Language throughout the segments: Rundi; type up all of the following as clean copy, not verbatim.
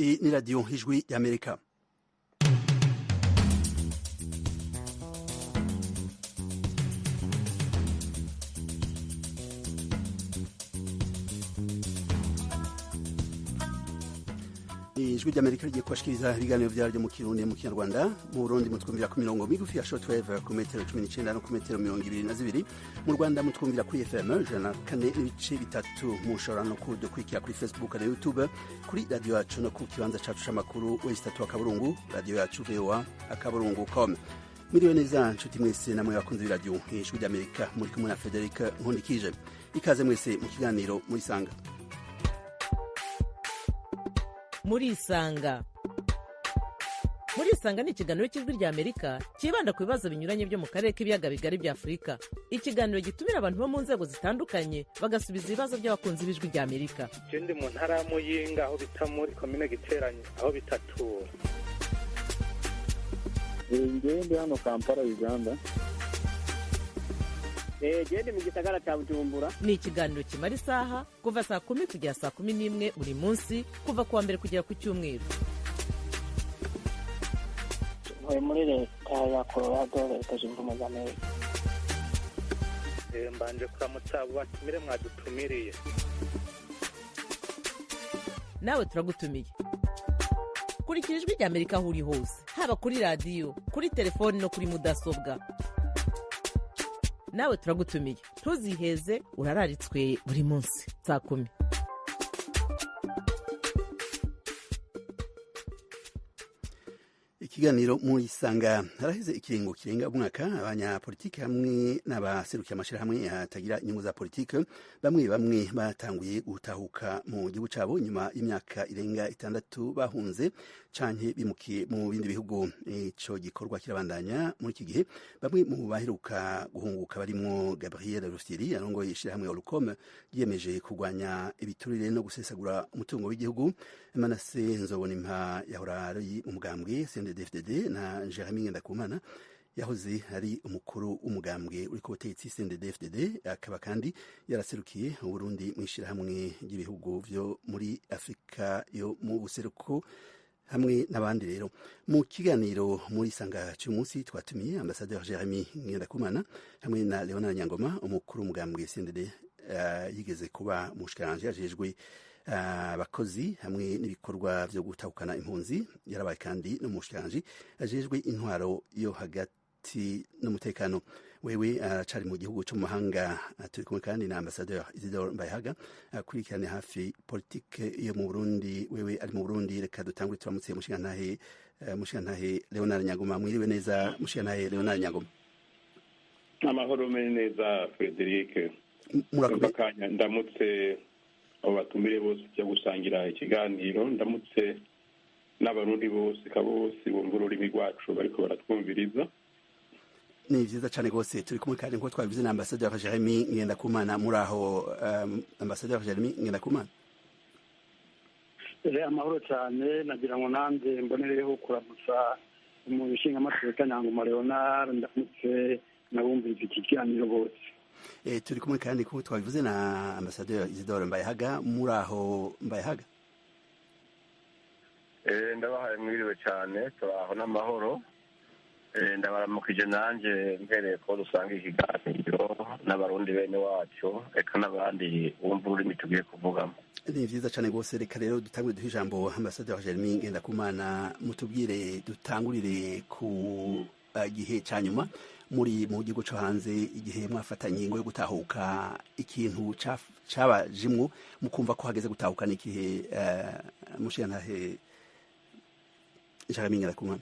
Iyi ni radiyo ijwi y'Amerika. Ijwi ry'Amerika rigiye kubashikiriza ibiganiro vyaryo mu Kirundi mu Kinyarwanda. Mu Burundi mutwumvira ku mirongo migufi ya shortwave ku metero 19 no ku metero 22. Mu Rwanda mutwumvira kuri FM 104.3. Mushobora no kudukurikira kuri Facebook na YouTube, kuri radio yacu no ku kibanza cacu c'amakuru westatu akaburungu radio yacu voa.com. Miriwe neza nshuti mwese namwe bakunze b'iradio ijwi ry'Amerika, muri kumwe na Frederic Nkundikije. Ikaze mwese mu kiganiro muri sanga. Murisanga ni ikiganiro cy'ijwi rya Amerika kibanda ku bibazo binyuranye byo mu karere k'ibiyaga bigari bya Afurika. Ikiganiro gitumira abantu bo mu nzego zitandukanye bagasubiza ibibazo by'abakunzi b'ijwi rya Amerika. Je ndi mu ntara ya Muyinga aho bita muri komine Giteranyi aho bitatura. Ndi hano Kampala Uganda. Gende mu gisagara cya Bujumbura. Ni ikiganiro kimara isaha kuva saa 10 kugera saa 11 buri munsi kuva kuwa mbere kugera ku cyumweru. Muri leta ya Colorado leta zunze ubumwe za Amerika. Mbanje kuramutsa batumire mwadutumiriye. Nawe turagutumiye. Kurikira ijwi rya Amerika aho uri hose, haba kuri radio, kuri telefone no kuri mudasobwa. Nawe turagutumiye. Ntuziheze, urararitswe buri munsi saa 10. Ikiganiro muri sanga haraheze ikiringo kirenga umwaka abanyapolitiki hamwe n'abaserukiye amashirahamwe yatagira inyungu za politike bamwe batanguye gutahuka mu gihugu cabo nyuma y'imyaka irenga 6 bahunze canke bimukiye mu bindi bihugu. Ico gikorwa kirabandanya muri iki gihe. Bamwe mu baheruka guhunguka barimwo Gabriel Rufyiri arongoye ishirahamwe Olcom yiyemeje kurwanya ibiturire no gusesagura umutungo w'igihugu. Manase Nzobonimpa yahora ari umugambwe CNDD-FDD na Jeremy Ngendakumana yahoze ari umukuru w'umugambwe uri ku butegetsi CNDD-FDD, akaba kandi yaraserukiye u Burundi mu ishirahamwe ry'ibihugu vyo muri Afrika yo mu buseruko hamwe n'abandi. Rero mu kiganiro muri sanga cy'umunsi twatumiye Ambassadeur Jeremy Ngendakumana hamwe na Leonard Nyangoma umukuru w'umugambwe CNDD, yigeze kuba mushikiranje yajejwe abakozi hamwe n'ibikorwa vyo gutahukana impunzi, yarabaye kandi n'umushikiranje ajejwe intwaro yo hagati n'umutekano. Wewe aracari mu gihugu cyo mu mahanga. Turi kumwe kandi na Ambassadeur Isidore Mbayahaga akurikirane hafi politike yo mu Burundi. Wewe ari mu Burundi. Reka dutangure turamutse mushikantahe Leonard Nyangoma. Mwiriwe neza mushikantahe Leonard Nyangoma. Amahoro neza Frederic. Murakoze. Ndamutse abo batumire bose byo gusangira ikiganiro, ndamutse n'abarundi bose kabose bumva ururimi rwacu bariko baratwumviriza. Ni vyiza cyane gose. Turi kumwe kandi nko twabivuze na Ambassadeur Jeremy Ngendakumana. Muraho Ambassadeur Jeremy Ngendakumana? Amahoro cyane. Nagira ngo nanjye mbonereho kuramutsa mu bishinga amateka Nyangoma Leonard, ndamutse nabumviriza iki kiganiro bose. Turi kumwe kandi ko twabivuze na Ambassadeur Isidore Mbayahaga. Muraho Mbayahaga? Ndabahaye mwiriwe cyane, turaho n'amahoro. Ndabaramukije nanje mpereye ko dusanga ikiganiro n'abarundi bene wacu eka n'abandi bumva ururimi tugiye kuvugamo. Ni vyiza cyane gose. Reka rero dutangure duhe ijambo Ambassadeur Jeremy Ngendakumana, mutubwire dutangurire ku gihe ca nyuma muri mu gihugu cyo hanze, igihe mwafatanye ingo yo gutahuka, ikintu cabajimwo mukumva ko hageze gutahuka n'ikihe mushikantahe Jeremy Ngendakumana?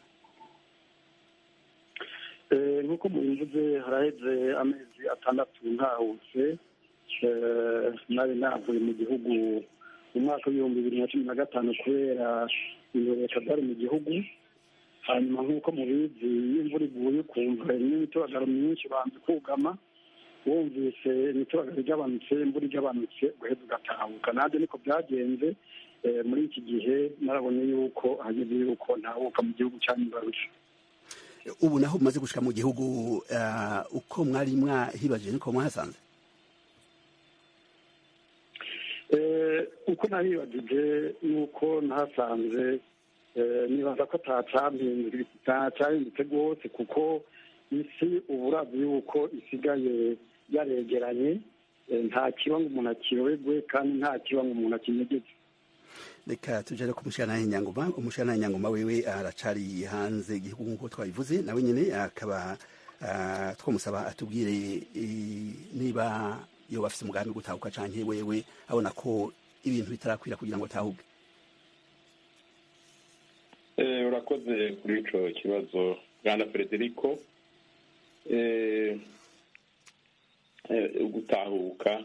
Nk'uko mubivuze haraheze amezi 6 ntahutse. Nari navuye mu gihugu mu mwaka w'2015 kubera ingoreka zari mu gihugu. Hanyuma nk'uko mubizi imvura iguye ukumva imitobagaro myinshi banze kugama, wumvise imitobagaro igabanutse, imvura igabanutse, guheza ugatahuka. Nanjye niko byagenze. Muri iki gihe narabonye yuko hageze yuko ntahuka mu gihugu cy'imbarusha. Ubu naho mumaze gushika mu gihugu, uko mwari mwahibaje niko mwahasanze? uko nabibajije nuko nahasanze nibaza ko atacahindutse rwose kuko isi ubu urazi yuko isigaye yaregeranye nta kiba ngo umuntu akiyoberwe kandi nta kiba ngo umuntu akinyegeze. reka tujere ku mushana Nyangoma. Umushana Nyangoma wewe aracari hanze igihugu nk'uko twabivuze, nawe nyene akaba twamusaba atubwire niba yoba afise umugambi wo gutahuka canke wewe abona ko ibintu bitarakwira kugira ngo atahuke. Urakoze kuri ico kibazo Bwana Frederico. Gutahuka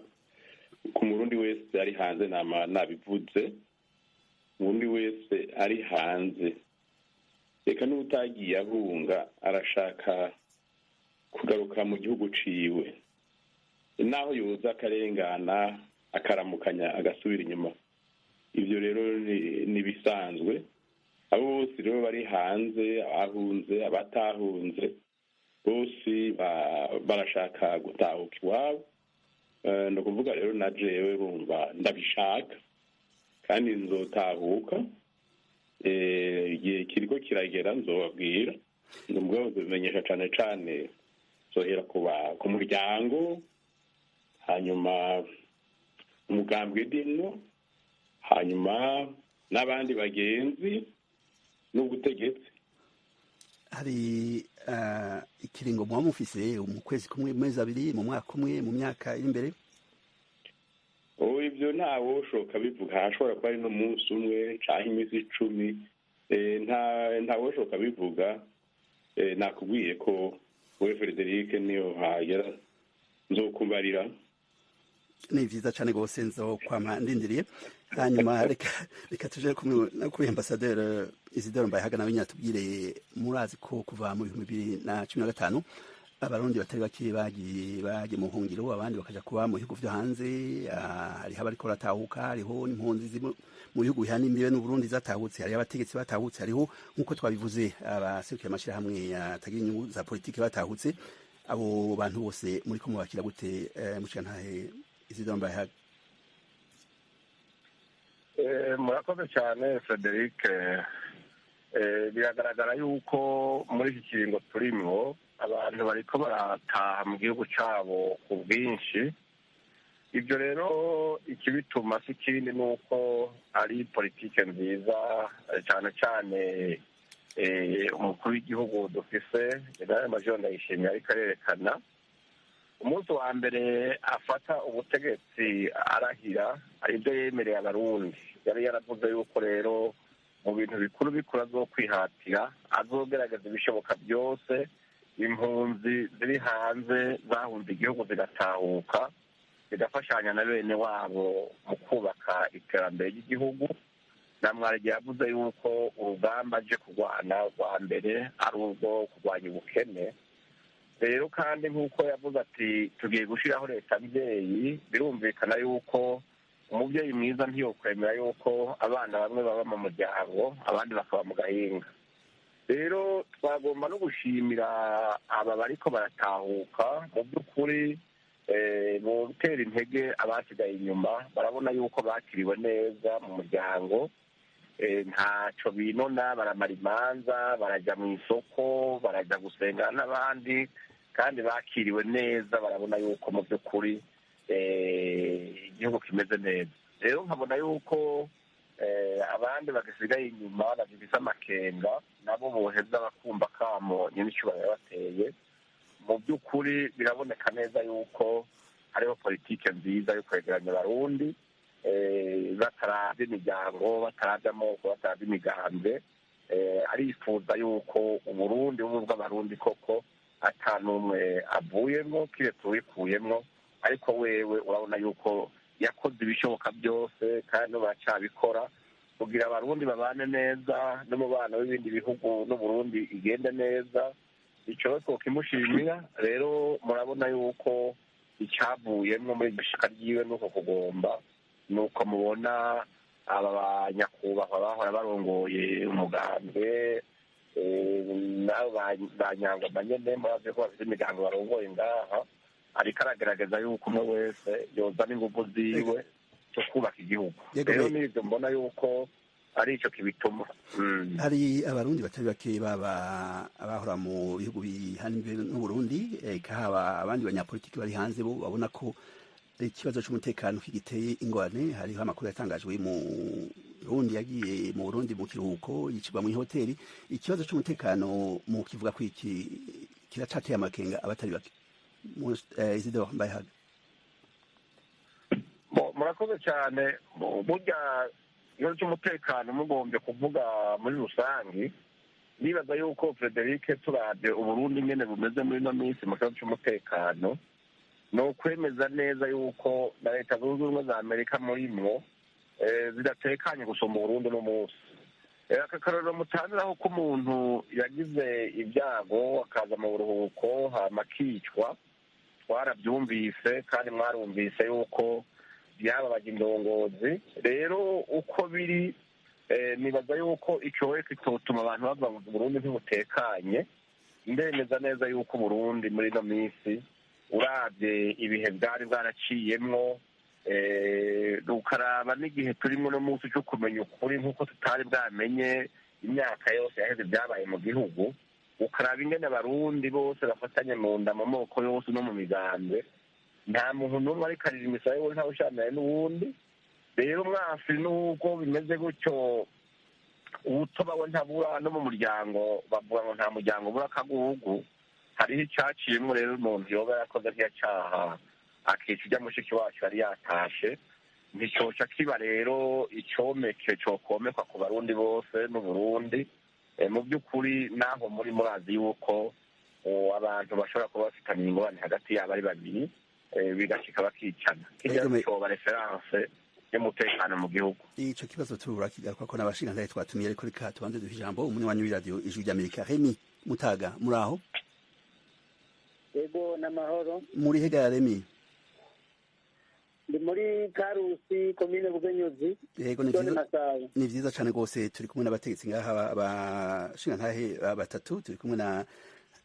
ku murundi wese ari hanze nabivuze, umurundi wese ari hanze reka n'utagiye ahunga arashaka kugaruka mu gihugu ciwe, naho yoza akarengana akaramukanya agasubira inyuma. Ivyo rero ni bisanzwe. Abo bose rero bari hanze, abahunze abatahunze bose barashaka gutahuka iwabo. Ni ukuvuga rero na jewe bumva ndabishaka kandi nzotahuka. Igihe kiriko kiragera nzobabwira, nubwo bimenyesha cane cane zohera ku muryango, hanyuma umugambi w'idino, hanyuma n'abandi bagenzi n'ubutegetsi. Hari ikiringo muba mufise mu kwezi kumwe, mu mezi abiri, mu mwaka umwe, mu myaka iri imbere? Ivyo ntawe ushoka bivuga, hashobora kuba ari n'umunsi umwe canke imisi 10, ntawe ushoka bivuga. Nakubwiye ko we Frederic niyo hagera nzokumbarira. Ni vyiza cane gose, nzokwama ndindiriye. Hanyuma reka tuje kuri Ambassadeur Isidore Mbayahaga, nawe nyatubwire, murazi ko kuva mu 2015 abarundi batari bake bagiye mu buhungiro, abandi bakaja kuba mu bihugu vyo hanze. Hariho abariko baratahuka, hariho n'impunzi mu bihugu bihana imbibe n'Uburundi zatahutse, hariho abategetsi batahutse, hariho nk'uko twabivuze abaserukiye amashirahamwe atagira inyungu za politiki batahutse. Abo bantu bose muriko mubakira gute mushikantahe Isidore Mbayahaga? Murakoze cyane Frederic. Biragaragara yuko muri iki kiringo turimwo abantu bariko barataha mu gihugu cabo ku bwinshi. Ibyo rero ikibituma si kindi nuko ari politike nziza, cyane cyane umukuru w'igihugu dufise General Major Ndayishimiye ariko arerekana. Umunsi wa mbere afata ubutegetsi arahira aribyo yemereye abarundi, yari yaravuze yuko rero mu bintu bikuru bikuru azokwihatira, azogerageza ibishoboka byose impunzi ziri hanze zahunze igihugu zigatahuka, zigafashanya na bene wabo mu kubaka iterambere ry'igihugu. Namwarege yavuze yuko urugamba aje kurwana rwa mbere ari urwo kurwanya ubukene. Rero kandi nk'uko yavuze ati tugiye gushyiraho leta mbyeyi, birumvikana yuko umubyeyi mwiza ntiyokwemera yuko abana bamwe baba mu muryango abandi bakaba mu gahinga. Rero twagomba no gushimira aba bariko baratahuka. Mu by'ukuri mu gutera intege abasigaye inyuma, barabona yuko bakiriwe neza mu muryango, ntaco binona, baramara imanza, barajya mu isoko, barajya gusenga n'abandi, kandi bakiriwe neza. Barabona yuko mu by'ukuri igihugu kimeze neza. Rero nkabona yuko abandi bagasigaye inyuma bagifise amakenga, nabo boheza bakumva kamo nyine icyubahiro bateye. Mu by'ukuri biraboneka neza yuko hariho politike nziza yo kwegeranya abarundi, bataravye imiryango, bataravye amoko, bataravye imigambwe. Arifuza yuko uburundi bubu bw'abarundi koko ata n'umwe avuyemwo kiretse uwikuyemwo, ariko wewe urabona yuko yakoze ibishoboka byose kandi baracabikora kugira abarundi babane neza n'umubano w'ibindi bihugu n'Uburundi igende neza. Ico twokimushimira. Rero murabona yuko icavuyemwo muri gishaka ryiwe nuko kugomba nuko mubona aba banyakubahwa bahora barongoye umugambwe nabo banyangwa nyene murazi ko bafite imigambi barongoye ngaha, ariko aragerageza yuko umwe wese yozana ingufu ziwe kubaka igihugu. Rero n'ibyo mbona yuko ari icyo kibituma. Hari abarundi batari bake baba abahora mu bihugu bihanwe n'Uburundi, haba abandi banyapolitiki bari hanze bo babona ko ikibazo cy'umutekano kigiteye ingorane. Hariho amakuru yatangajwe mu Burundi, yagiye mu Burundi mu kiruhuko yicirwa mu hoteli. Ikibazo cy'umutekano mu kivuga ko iki kiracateye amakenga abatari bake. Isidore Mbayahaga. Murakoze cyane. Burya ikibazo cy'umutekano mugombye kuvuga muri rusange, nibaza yuko Frederic turabye Uburundi nyene bumeze muri ino minsi mu kibazo cy'umutekano, ni ukwemeza neza yuko na leta zunze ubumwe za Amerika murimwo zidatekanye gusoma Uburundi no munsi. Aka karorero mutaniraho ko umuntu yagize ibyago akaza mu buruhuko hama akicwa, twarabyumvise kandi mwarumvise yuko byababaga indongozi. Rero uko biri nibaza yuko icyowe kitotuma abantu bavuga ngo Burundi ntibutekanye. Ndemeza neza yuko Burundi muri ino minsi urabye ibihe bwari bwaraciyemwo, ukaraba n'igihe turimo no munsi cyo kumenya ukuri nk'uko tutari bwamenye imyaka yose yaheze byabaye mu gihugu, ukaraba ingene abarundi bose bafatanye mu nda mu moko yose no mu migambi, nta muntu n'umwe ariko arira imisaya we ntawe ushamiraye n'uwundi. Rero mwasi n'ubwo bimeze gutyo, ubutoba we ntabura no mu muryango, bavuga ngo nta muryango ubura akagugu. Hariho icyaciyemo rero umuntu yoba yakoze nk'icyaha akica ujya mushiki wacu yari yatashe, nticoca kiba rero icomeke cokomekwa ku barundi bose n'Uburundi. Mu by'ukuri naho muri murazi yuko abantu bashobora kuba bafitanye ingorane hagati yabo ari babiri, bigashika bakicana. Kijya coba referanse y'umutekano mu gihugu. Ico kibazo turakigaruka ko n'abashingantahe twatumiye, ariko reka tubanze duha ijambo umunywanyi w'iradiyo Ijwi ry'Amerika. Remy Mutaga, muraho? Yego, n'amahoro. Muri hega Remy? Ndi muri Karusi, komine Bugenyuzi. Yego, ni vyiza cane rwose. Turi kumwe n'abategetsi ngaha abashingantahe batatu. Turi kumwe na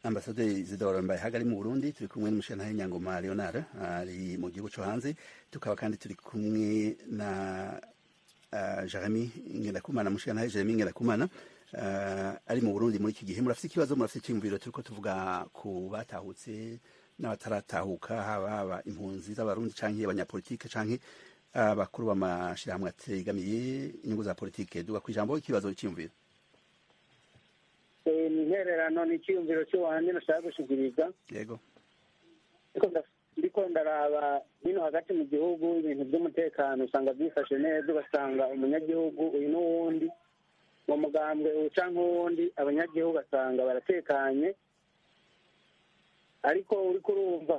Ambasaderi Isidore Mbayahaga ari mu Burundi, turi kumwe n'umushingantahe Nyangoma Leonard ari mu gihugu cyo hanze, tukaba kandi turi kumwe na Jeremy Ngendakumana, umushingantahe Jeremy Ngendakumana ari mu Burundi muri iki gihe. Murafite ikibazo, murafite icyumviro? Turiko tuvuga ku batahutse n'abataratahuka, haba impunzi z'abarundi canke abanyapolitike canke abakuru b'amashirahamwe ategamiye inyungu za politike. Duga kwijambo ikibazo cy'imviro. Intererano ni icyiyumviro cy'uwanjye nashaka gushikiriza. Yego. Ndiko ndaraba hino hagati mu gihugu ibintu by'umutekano usanga byifashe neza, ugasanga umunyagihugu uyu n'uwundi mu mugambwe uca nk'uwundi, abanyagihugu basanga baratekanye. Ariko uriko urumva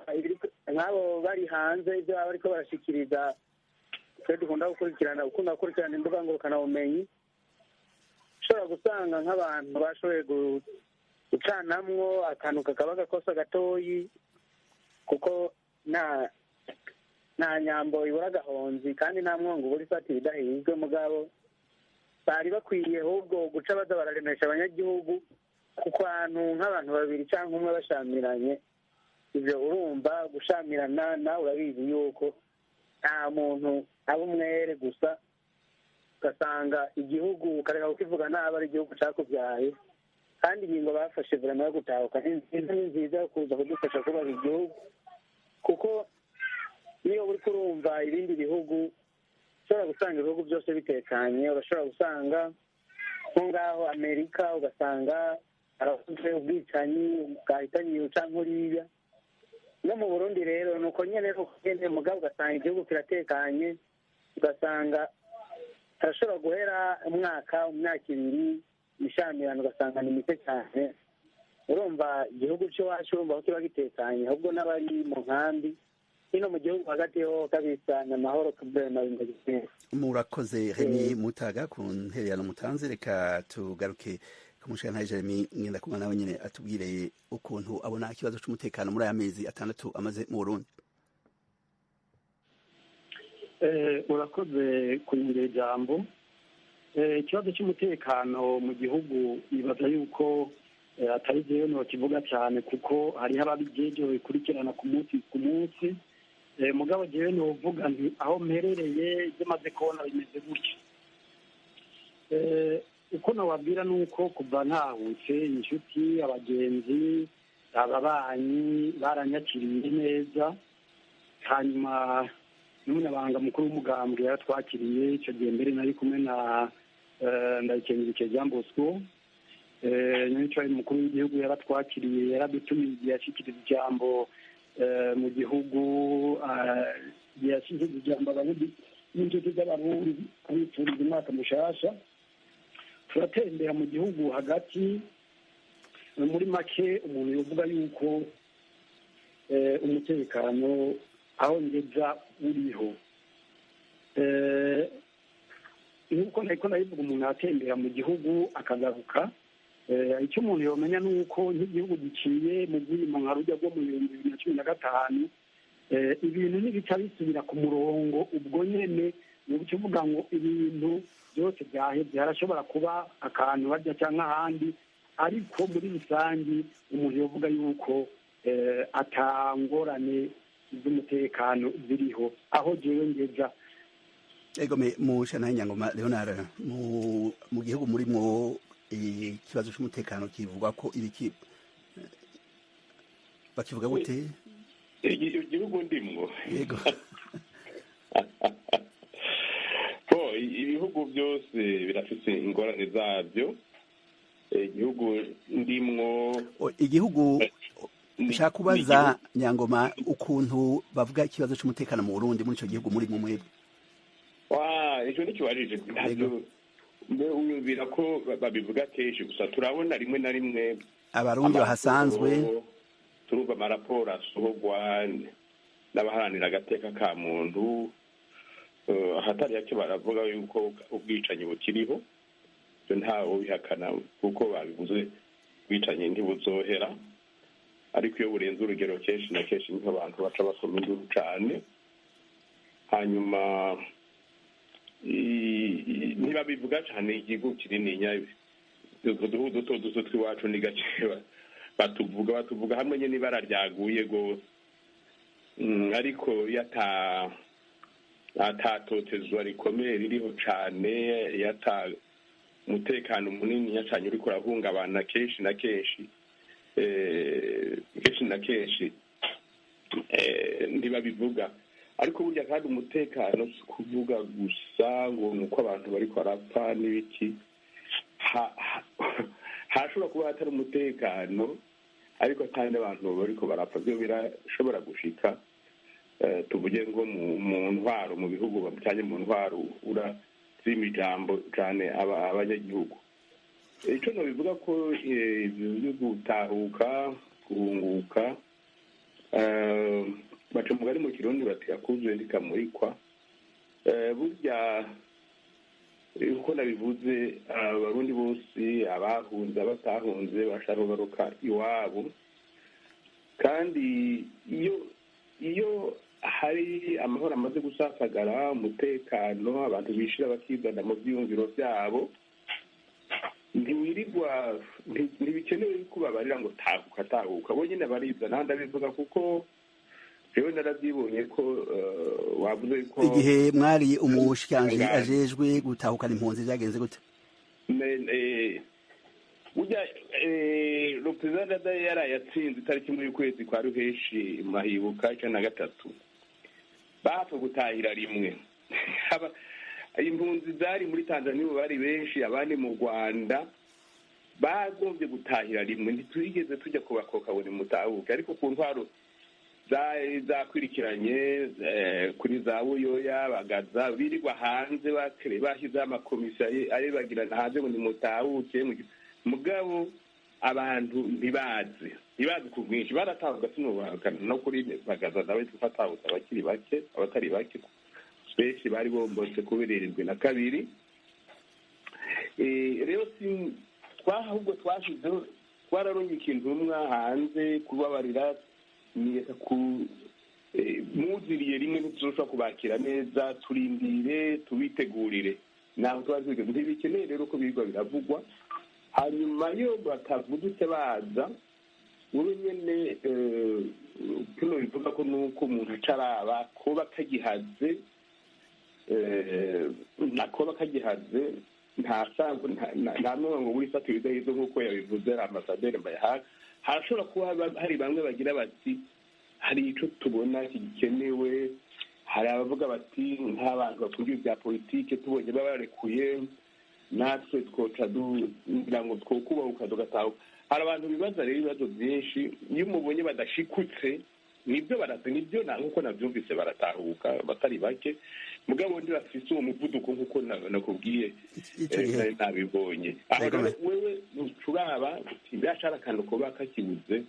nk'abo bari hanze ibyo baba bariko barashikiriza, twe dukunda gukurikirana imbuga ngurukanabumenyi, ushobora gusanga nk'abantu bashoboye gucanamwo akantu kakaba gakosa gatoyi, kuko nta nyambo ibura agahonzi kandi nta mwongo ubura ifatira idahizwe. Mugabo bari bakwiye ahubwo guca baza bararemesha abanyagihugu ku kantu nk'abantu babiri cyangwa umwe bashamiranye. Ibyo urumva gushamirana, nawe urabizi yuko nta muntu aba umwere gusa, ugasanga igihugu ukareka kukivuga nabi ari igihugu cyakubyaye. Kandi ingingo bafashe vrema yo gutahuka ni nziza yo kuza kudufasha kubaka igihugu, kuko niyo uri kurumva ibindi bihugu ushobora gusanga ibihugu byose bitekanye, urashobora gusanga nko ngaho Amerika ugasanga aravuze ubwicanyi bwahitanye uca nkuriya. No mu Burundi rero nuko nyene ukugende mugabo ugasanga igihugu kiratekanye, ugasanga arashobora guhera imyaka ibiri ishamirano ugasanga ni mike cyane. Urumva igihugu cy'iwacu urumva ko kiba gitekanye, ahubwo n'abari mu nkambi hino mu gihugu hagati ho kabisa n'amahoro kubera bimeze. Murakoze Remy Mutaga ku ntererano mutanze. Reka tugaruke ku mushingantahe Jeremy Ngendakumana, nawe nyine atubwire ukuntu abona ikibazo cy'umutekano muri aya mezi 6 amaze mu Burundi. Urakoze kunyira ijambo. Ikibazo cy'umutekano mu gihugu ibaza yuko atari jewe no kivuga cyane, kuko hariho ababijeje bikurikirana ku munsi mugabo jewe novuga nti aho mperereye ibyo maze kubona bimeze gutya. Uko nababwira ni uko kuva ntahutse inshuti abagenzi ababanyi baranyakiriye neza, hanyuma n'umunyabanga mukuru w'umugambwe yaratwakiriye. Icyo gihe mbere nari kumwe na Ndayikengurukiye Jean Bosco, n'icyo mukuru w'igihugu yaratwakiriye, yaradutumiye igihe yashikiriza ijambo mu gihugu, yashyize ijambo abarundi n'inshuti z'abarundi abifuriza umwaka mushasha. Turatembera mu gihugu hagati, muri make umuntu yovuga yuko umutekano aho ngeza uriho. Nk'uko nabivuga, umuntu atembera mu gihugu akagaruka. Icyo umuntu yomenya ni uko nk'igihugu giciye mu bwimo nka rujya rwo mu 2015, ibintu ntibica bisubira ku murongo ubwo nyene. Ni ukuvuga ngo ibintu byose byaheze, harashobora kuba akantu barya cyangwa ahandi, ariko muri rusange umuntu yovuga yuko atangorane z'umutekano ziriho aho jewe ngeza. Egome mushana Nyangoma Leonard, mu gihugu murimwo ikibazo cy'umutekano kivugwa ko ibiki bakivuga gute? Igihugu ndimwo, yego. Ibihugu byose birafite ingorane zabyo. Igihugu ndimwo, igihugu nshaka kubaza Nyangoma ukuntu bavuga ikibazo cy'umutekano mu Burundi muri icyo gihugu muri mu mwebwe. Icyo nikibajije ntabyo uyumvira ko babivuga kenshi, gusa turabona rimwe na rimwe abarundi bahasanzwe, turumva amaraporo asohorwa n'abaharanira agateka ka muntu, ahatari hake baravuga yuko ubwicanyi bukiriho. Ntawe ubihakana kuko babivuze, ubwicanyi ntibuzohera, ariko iyo burenze urugero kenshi na kenshi niho abantu baca basoma induru cyane. Hanyuma ntibabivuga cyane, igihugu kinini uduhu duto duto tw'iwacu ni gake batuvuga hamwe nyine ibara ryaguye rwose. Ariko iyo atatotezwa rikomeye ririho cyane, iyo umutekano munini cyane uri kurahungabana kenshi na kenshi ntibabivuga. Ariko burya kandi umutekano si kuvuga gusa ngo ni uko abantu bari barapfa n'ibiki. Hashobora kuba hatari umutekano ariko kandi abantu bari barapfa, byo birashobora gushika. Tuvuge ngo mu ntwaro, mu bihugu cyane mu ntwaro urazima ijambo cyane abanyagihugu. Icyo nabivuga ko ibyo gutahuka guhunguka, baca umugani mu Kirundi bati akuzuye ndikamurikwa. Burya uko nabivuze, abarundi bose abahunze abatahunze bashaka kugaruka iwabo, kandi iyo hari amahoro amaze gusasagara, umutekano, abantu bishira bakizana mu byiyumviro byabo, ntibikenewe yuko babarira ngo tahuka bo nyine barizana. Ndabivuga kuko jewe narabyibonye ko wavuze ko igihe mwari umushikiranganji ajejwe gutahukana impunzi byagenze gute? Burya Perezida Dada yarayatsinze itariki muri ukwezi kwa Ruheshi Mahibuka 13, bapfa gutahira rimwe. Impunzi zari muri Tanzania bari benshi, abandi mu Rwanda bagombye gutahira rimwe. Ntitwigeze tujya kubakoka buri mutahuke, ariko ku ntwaro zakurikiranye kuri za Buyoya Bagaza birirwa hanze bashyizeho amakomisiyo arebagirana hanze ngo nimutahuke. Mugabo abantu ntibazi ku bwinshi, baratahuka sinubahakana no kuri Bagaza nawe tufatahutse abakiri bake, abatari bake benshi bari bombotse kubera 72. Rero ahubwo twashyizeho, twararonye ikintu umwa hanze kubabarira, niyeka muziriye rimwe ntituzoshobora kubakira neza, turindire tubitegurire. Naho twaziga ntibikeneye rero ko bigwa biravugwa. Hanyuma iyo batavudutse baza wowe nyene tuno bivuga ko nuko umuntu acaraba kuba kagihaze nakoba kagihaze ntasanzwe nta n'umwe ngo buri fata ibidahizo nk'uko yabivuze amasaderi Mbayahaga. harashobora kuba hari bamwe bagira bati hari ico tubona gikenewe, hari abavuga bati nk'abantu bakunda ibya politike tubonye babarekuye natwe twoca kugira ngo twokubahuka tugatahuka. hari abantu bibaza rero ibibazo byinshi, iyo umubonye badashikutse nibyo barasa nibyo nk'uko nabyumvise baratahuka batari bake, mugabo ndi bafise uwo muvuduko nk'uko nakubwiye nabibonye. aho rero wewe ntucuraba byashara akantu kuba kakibuze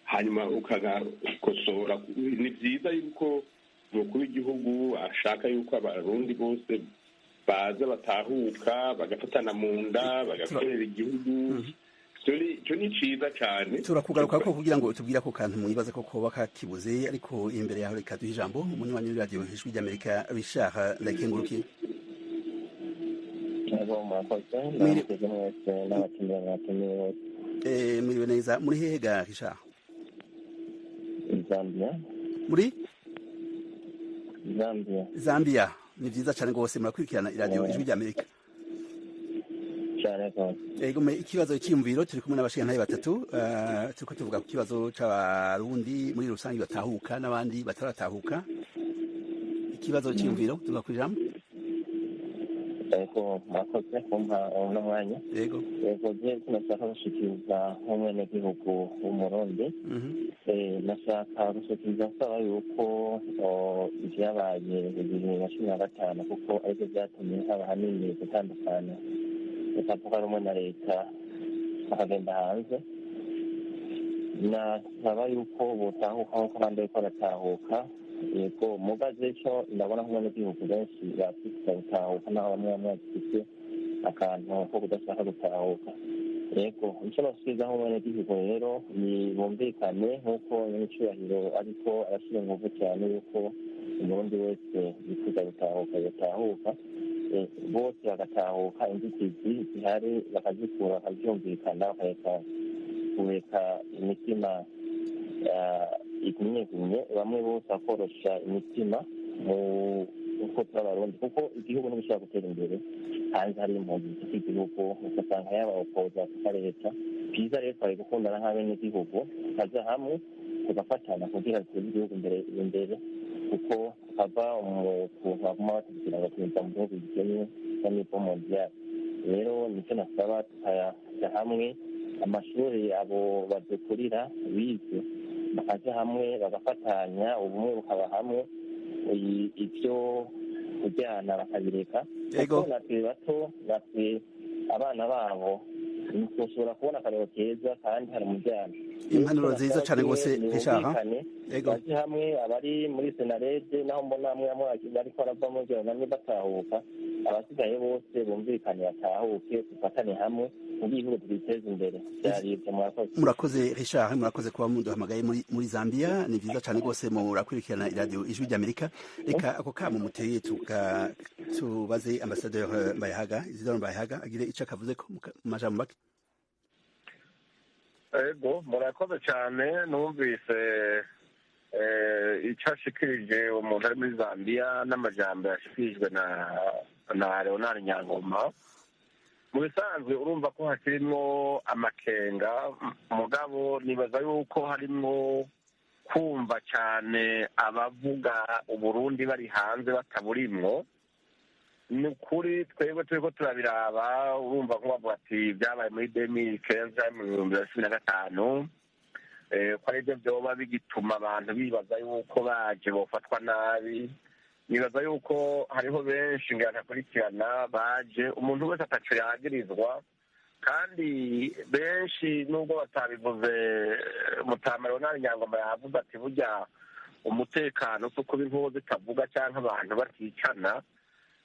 hanyuma ukagakosora. ni byiza yuko umukuru w'igihugu ashaka yuko abarundi bose baza batahuka bagafatana mu nda bagakorera igihugu. icyo ni cyiza cyane. turakugaruka ko kugira ngo tubwire ako kantu mwibaza ko koba kakibuze, ariko imbere yaho reka duhe ijambo umunywanyi w'iradiyo ijwi ry'Amerika Richard Ndakengurukiye. Mwiriwe neza, muri hehe ga Richard? muri Zambia. Ni vyiza cyane rwose murakurikirana iradiyo ijwi ry'Amerika. Ego ikibazo cy'imviro turi kumwe n'abashingantahe batatu, turiko tuvuga ku kibazo c'abarundi muri rusange batahuka n'abandi bataratahuka. Ikibazo cy'imviro tuvuga ku ijambo. Ego mwakoze kumpa uno mwanya. Ego je tunashaka gushikiriza umwenegihugu w'umurundi. Nashaka gushikiriza nsaba yuko ivyabaye 2015 kuko arivyo vyatumye haba hanini gutandukana utavuga rumwe na leta bakagenda hanze. Nasaba yuko botahuka nk'uko abandi bariko baratahuka. Yego mugaze cyo ndabona nk'abanyagihugu benshi bafite gutahuka naho bamwe bafite akantu ko kudashaka gutahuka. Yego icyo basubiza nk'abanyagihugu rero ni bumvikane nk'uko nyamicurahiro ariko arashyira ingufu cyane yuko umurundi wese yifuza gutahuka yatahuka, bose bagatahuka, inzitizi zihari bakazikura bakabyumvikana bakareka imitima igumye bamwe bose bakorosha imitima uko turabarundi, kuko igihugu ntibishobora gutera imbere hanze hari impunzi z'igihugu ugasanga yaba opoza kuka leta. Byiza rero twari gukundana nk'abenegihugu tukaja hamwe tugafatana kugira duteze igihugu imbere, kuko tukava ukuntu baguma batubwira ngo tuza mu gihugu gikennye n'imivo mondiale. Rero nicyo nasaba tukaja hamwe, amashuri abo badukurira bize bakaja hamwe bagafatanya, ubumwe bukaba hamwe, ibyo kujyana bakabireka. Kuko natwe bato, natwe abana babo ntitushobora kubona akarero keza kandi hari umujyana. Impanuro nziza cyane rwose Richard. Baje hamwe abari muri senarede naho mbona amwe bariko barava mu byo namwe batahuka, abasigaye bose bumvikane batahuke dufatane hamwe igihugu twiteze imbere. Murakoze Richard, murakoze kuba muduhamagaye muri Zambia. Ni vyiza cyane rwose murakurikirana iradiyo ijwi ry'Amerika. Reka ako kamo muteye tubaze Ambassadeur Mbayahaga, Isidore Mbayahaga agire ico akavuze ko mu majambo make. Ego murakoze cyane, numvise icyo ashikirije umuntu ari muri Zambia n'amajambo yashikirijwe na Leonard Nyangoma. Mu bisanzwe urumva ko hakirimo amakenga, mugabo nibaza yuko harimo kumva cyane abavuga Uburundi bari hanze bataburimwo. Ni ukuri twebwe turiko turabiraba, urumva ko bavuga ati byabaye muri 2015 mu 2015 ko ari byo byoba bigituma abantu bibaza yuko baje bofatwa nabi. Nibaza yuko hariho benshi nganakurikirana baje umuntu wese ataco yagirizwa, kandi benshi nubwo batabivuze Mutama Leonard Nyangoma yavuze ati burya umutekano so kuba inkozi zitavuga cyangwa abantu baticana.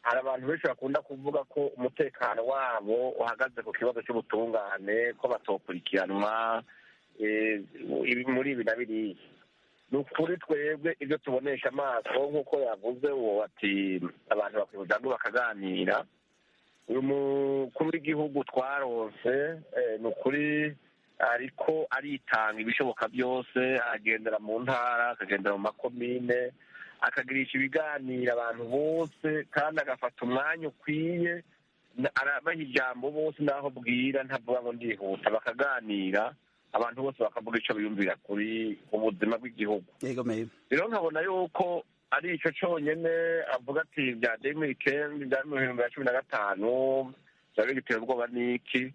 Hari abantu benshi bakunda kuvuga ko umutekano wabo uhagaze ku kibazo cy'ubutungane, ko batokurikiranwa muri ibi na biriya. Ni ukuri twebwe ibyo tubonesha amaso nk'uko yavuze uwo ati abantu bakwihuza ngo bakaganira. Uyu mukuru w'igihugu twaronse ni ukuri ariko aritanga ibishoboka byose, agendera mu ntara, akagendera mu makomine, akagirisha ibiganiro abantu bose, kandi agafata umwanya ukwiye, arabaha ijambo bose n'aho bwira, ntavuga ngo ndihuta, bakaganira abantu bose bakavuga icyo biyumvira kuri ubuzima bw'igihugu. Rero nkabona yuko ari icyo cyonyine avuga ati bya 2015 bya 2015 byaba bigitera ubwoba n'iki.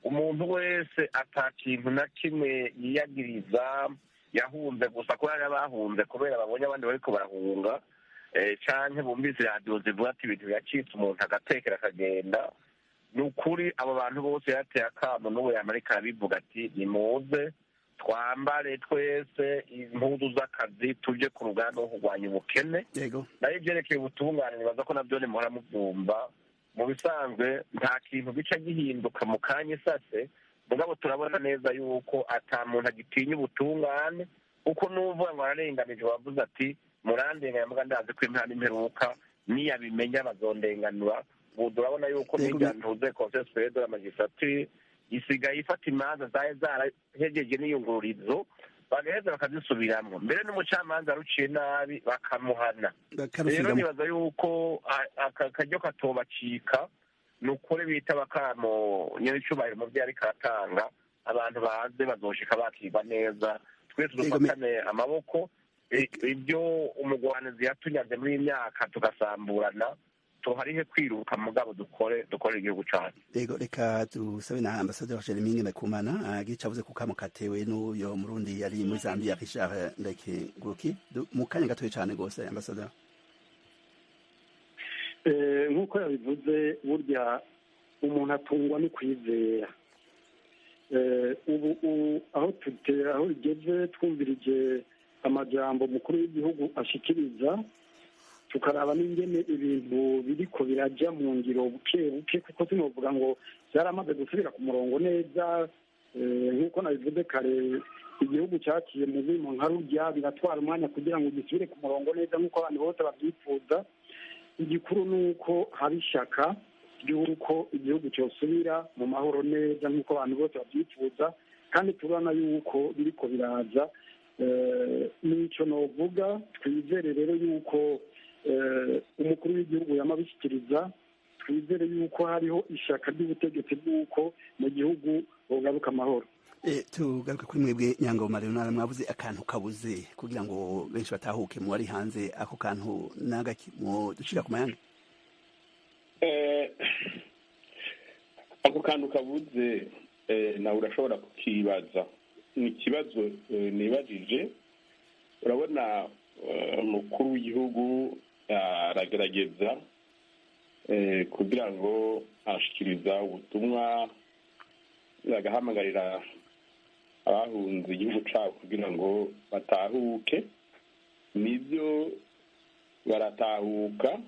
Umuntu wese ata kintu na kimwe yiyagiriza, yahunze gusa ko hari abahunze kubera babonye abandi bariko barahunga, canke bumvise radiyo zivuga ati ibintu biracitse umuntu agatekera akagenda. Ni ukuri abo bantu bose yateye akamo, n'ubu yamarika arabivuga ati nimuze twambare twese impuzu z'akazi tuje ku rugamba rwo kurwanya ubukene. nayo ibyerekeye ubutungane nibaza ko nabyo muhora mubyumva. Mu bisanzwe nta kintu gica gihinduka mu kanya isase, mugabo turabona neza yuko ata muntu agitinya ubutungane, kuko n'uvuga ngo ararenganije wavuze ati murandenganya, muga ndazi ko impera n'imperuka niyabimenya bazondenganura. Ubu turabona yuko n'ijyantuze conseil supérieur de la magistrature isigaye ifata imanza zari zarahejeje n'iyungururizo, bagaheza bakazisubiramwo, mbere n'umucamanza aruciye nabi bakamuhana. Rero nibaza yuko akaryo katobacika, ni ukuri bita bakamo nyir'icyubahiro mu byo ariko aratanga, abantu baze bazoshika bakirwa neza, twese dufatane amaboko. Ibyo umugwanizi yatunyaze muri iyi myaka tugasamburana, tuharihe kwiruka mugabo dukore igihugu cyacu. Yego, reka dusabe na ambasaderi Jeremy Ngendakumana gica avuze ku kamo katewe n'uyo murundi yari muri Zambia Richard Ndaikeguruki mu kanya gatoye cyane gose. Ambasaderi, nk'uko yabivuze, burya umuntu atungwa no kwizera. Ubu aho bigeze twumvirije amajambo mukuru w'igihugu ashikiriza, tukaraba n'ingene ibintu biriko biraja mu ngiro buke buke, kuko sinovuga ngo byaramaze gusubira ku murongo neza. Nk'uko nabivuze kare, igihugu cyaciye mu bimo nka rurya, biratwara umwanya kugira ngo gisubire ku murongo neza nk'uko abantu bose babyifuza. Igikuru ni uko hari ishyaka ry'uko igihugu cyosubira mu mahoro neza nk'uko abantu bose babyifuza, kandi turabona yuko biriko biraza. N'icyo novuga, twizere rero yuko umukuru w'igihugu yamabishyikiriza, twizere yuko hariho ishyaka ry'ubutegetsi bw'uko mu gihugu bugaruka amahoro. Tugaruka kuri mwebwe Nyangoma Leonard, mwabuze akantu kabuze kugira ngo benshi batahuke mu bari hanze. Ako kantu nagaki dushira ku mayanga? Ako kantu kabuze nawe urashobora kukibaza. Ni ikibazo nibajije. Urabona umukuru w'igihugu aragerageza kugira ngo ashikiriza ubutumwa, agahamagarira abahunze igihugu cyabo kugira ngo batahuke. Nibyo baratahuka,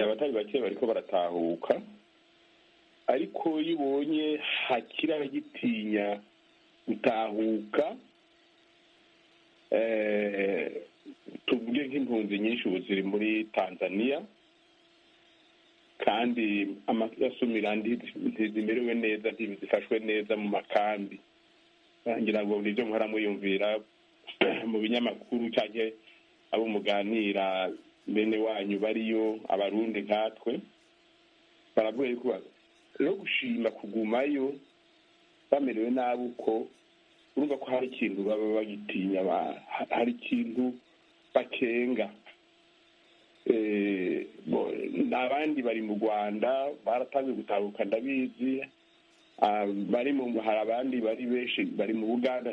abatari bake bariko baratahuka, ariko iyo ubonye hakira gitinya gutahuka, tuvuge nk'impunzi nyinshi ubu ziri muri Tanzania, kandi amasumira ntizimerewe neza, ntizifashwe neza mu makambi. ngira ngo nibyo muhora muyumvira mu binyamakuru cyangwa abo muganira bene wanyu bariyo, abarundi nkatwe baravuga yuko rero gushima kugumayo bamerewe nabi uko urumva ko hari ikintu baba bagitinya, hari ikintu bakenga. N'abandi bari mu Rwanda baratangiye gutabuka ndabizi, hari abandi bari benshi bari mu Uganda,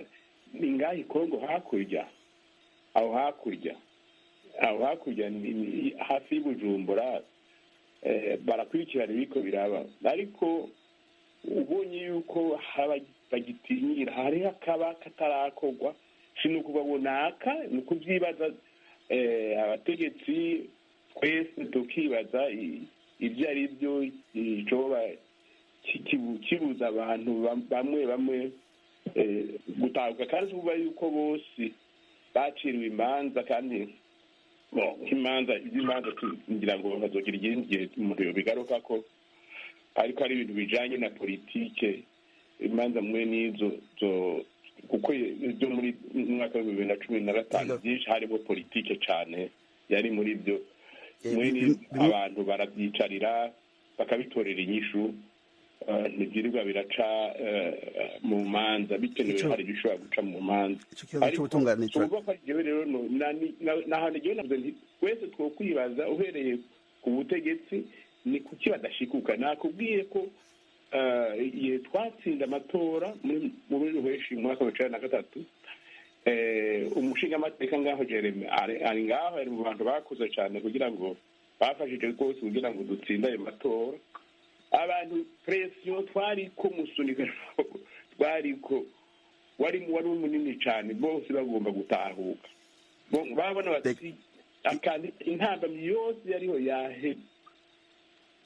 ni ngaho Kongo hakurya, aho hakurya ni hafi y'Ubujumbura, barakurikirana ibiko biraba, ariko ubonye yuko bagitinyira hariho akaba katarakorwa, si nuko babonaka, ni ukubyibaza abategetsi twese tukibaza ibyo ari byo icoba kibuza abantu bamwe gutahuka, kandi tuvuga yuko bose baciriwe imanza, kandi nk'imanza ngira ngo bazogira igindi gihe umuntu yobigaruka ko, ariko ari ibintu bijanye na politike imanza mwe n'izo kuko ibyo muri mwaka wa 2015 byinshi harimo politike cyane yari muri byo abantu barabyicarira bakabitorera inyishu ntibyirirwa biraca mu manza bikenewe hari ibishobora guca mu manza ariko rero n'ahantu igihe navuze nti twese twokwibaza uhereye ku butegetsi ni kuki badashikuka nakubwiye ko igihe twatsinda amatora muri ruheshi mu mwaka wa 2013 umushingamateka ngaho Jeremy ari ngaho ari mu bantu bakuze cyane kugira ngo bafashije rwose kugira ngo dutsinde ayo matora abantu presiyo twari ko musunika twari ko wari munini cyane bose bagomba gutahuka babona bati akandi intambamyi yose yariho yahe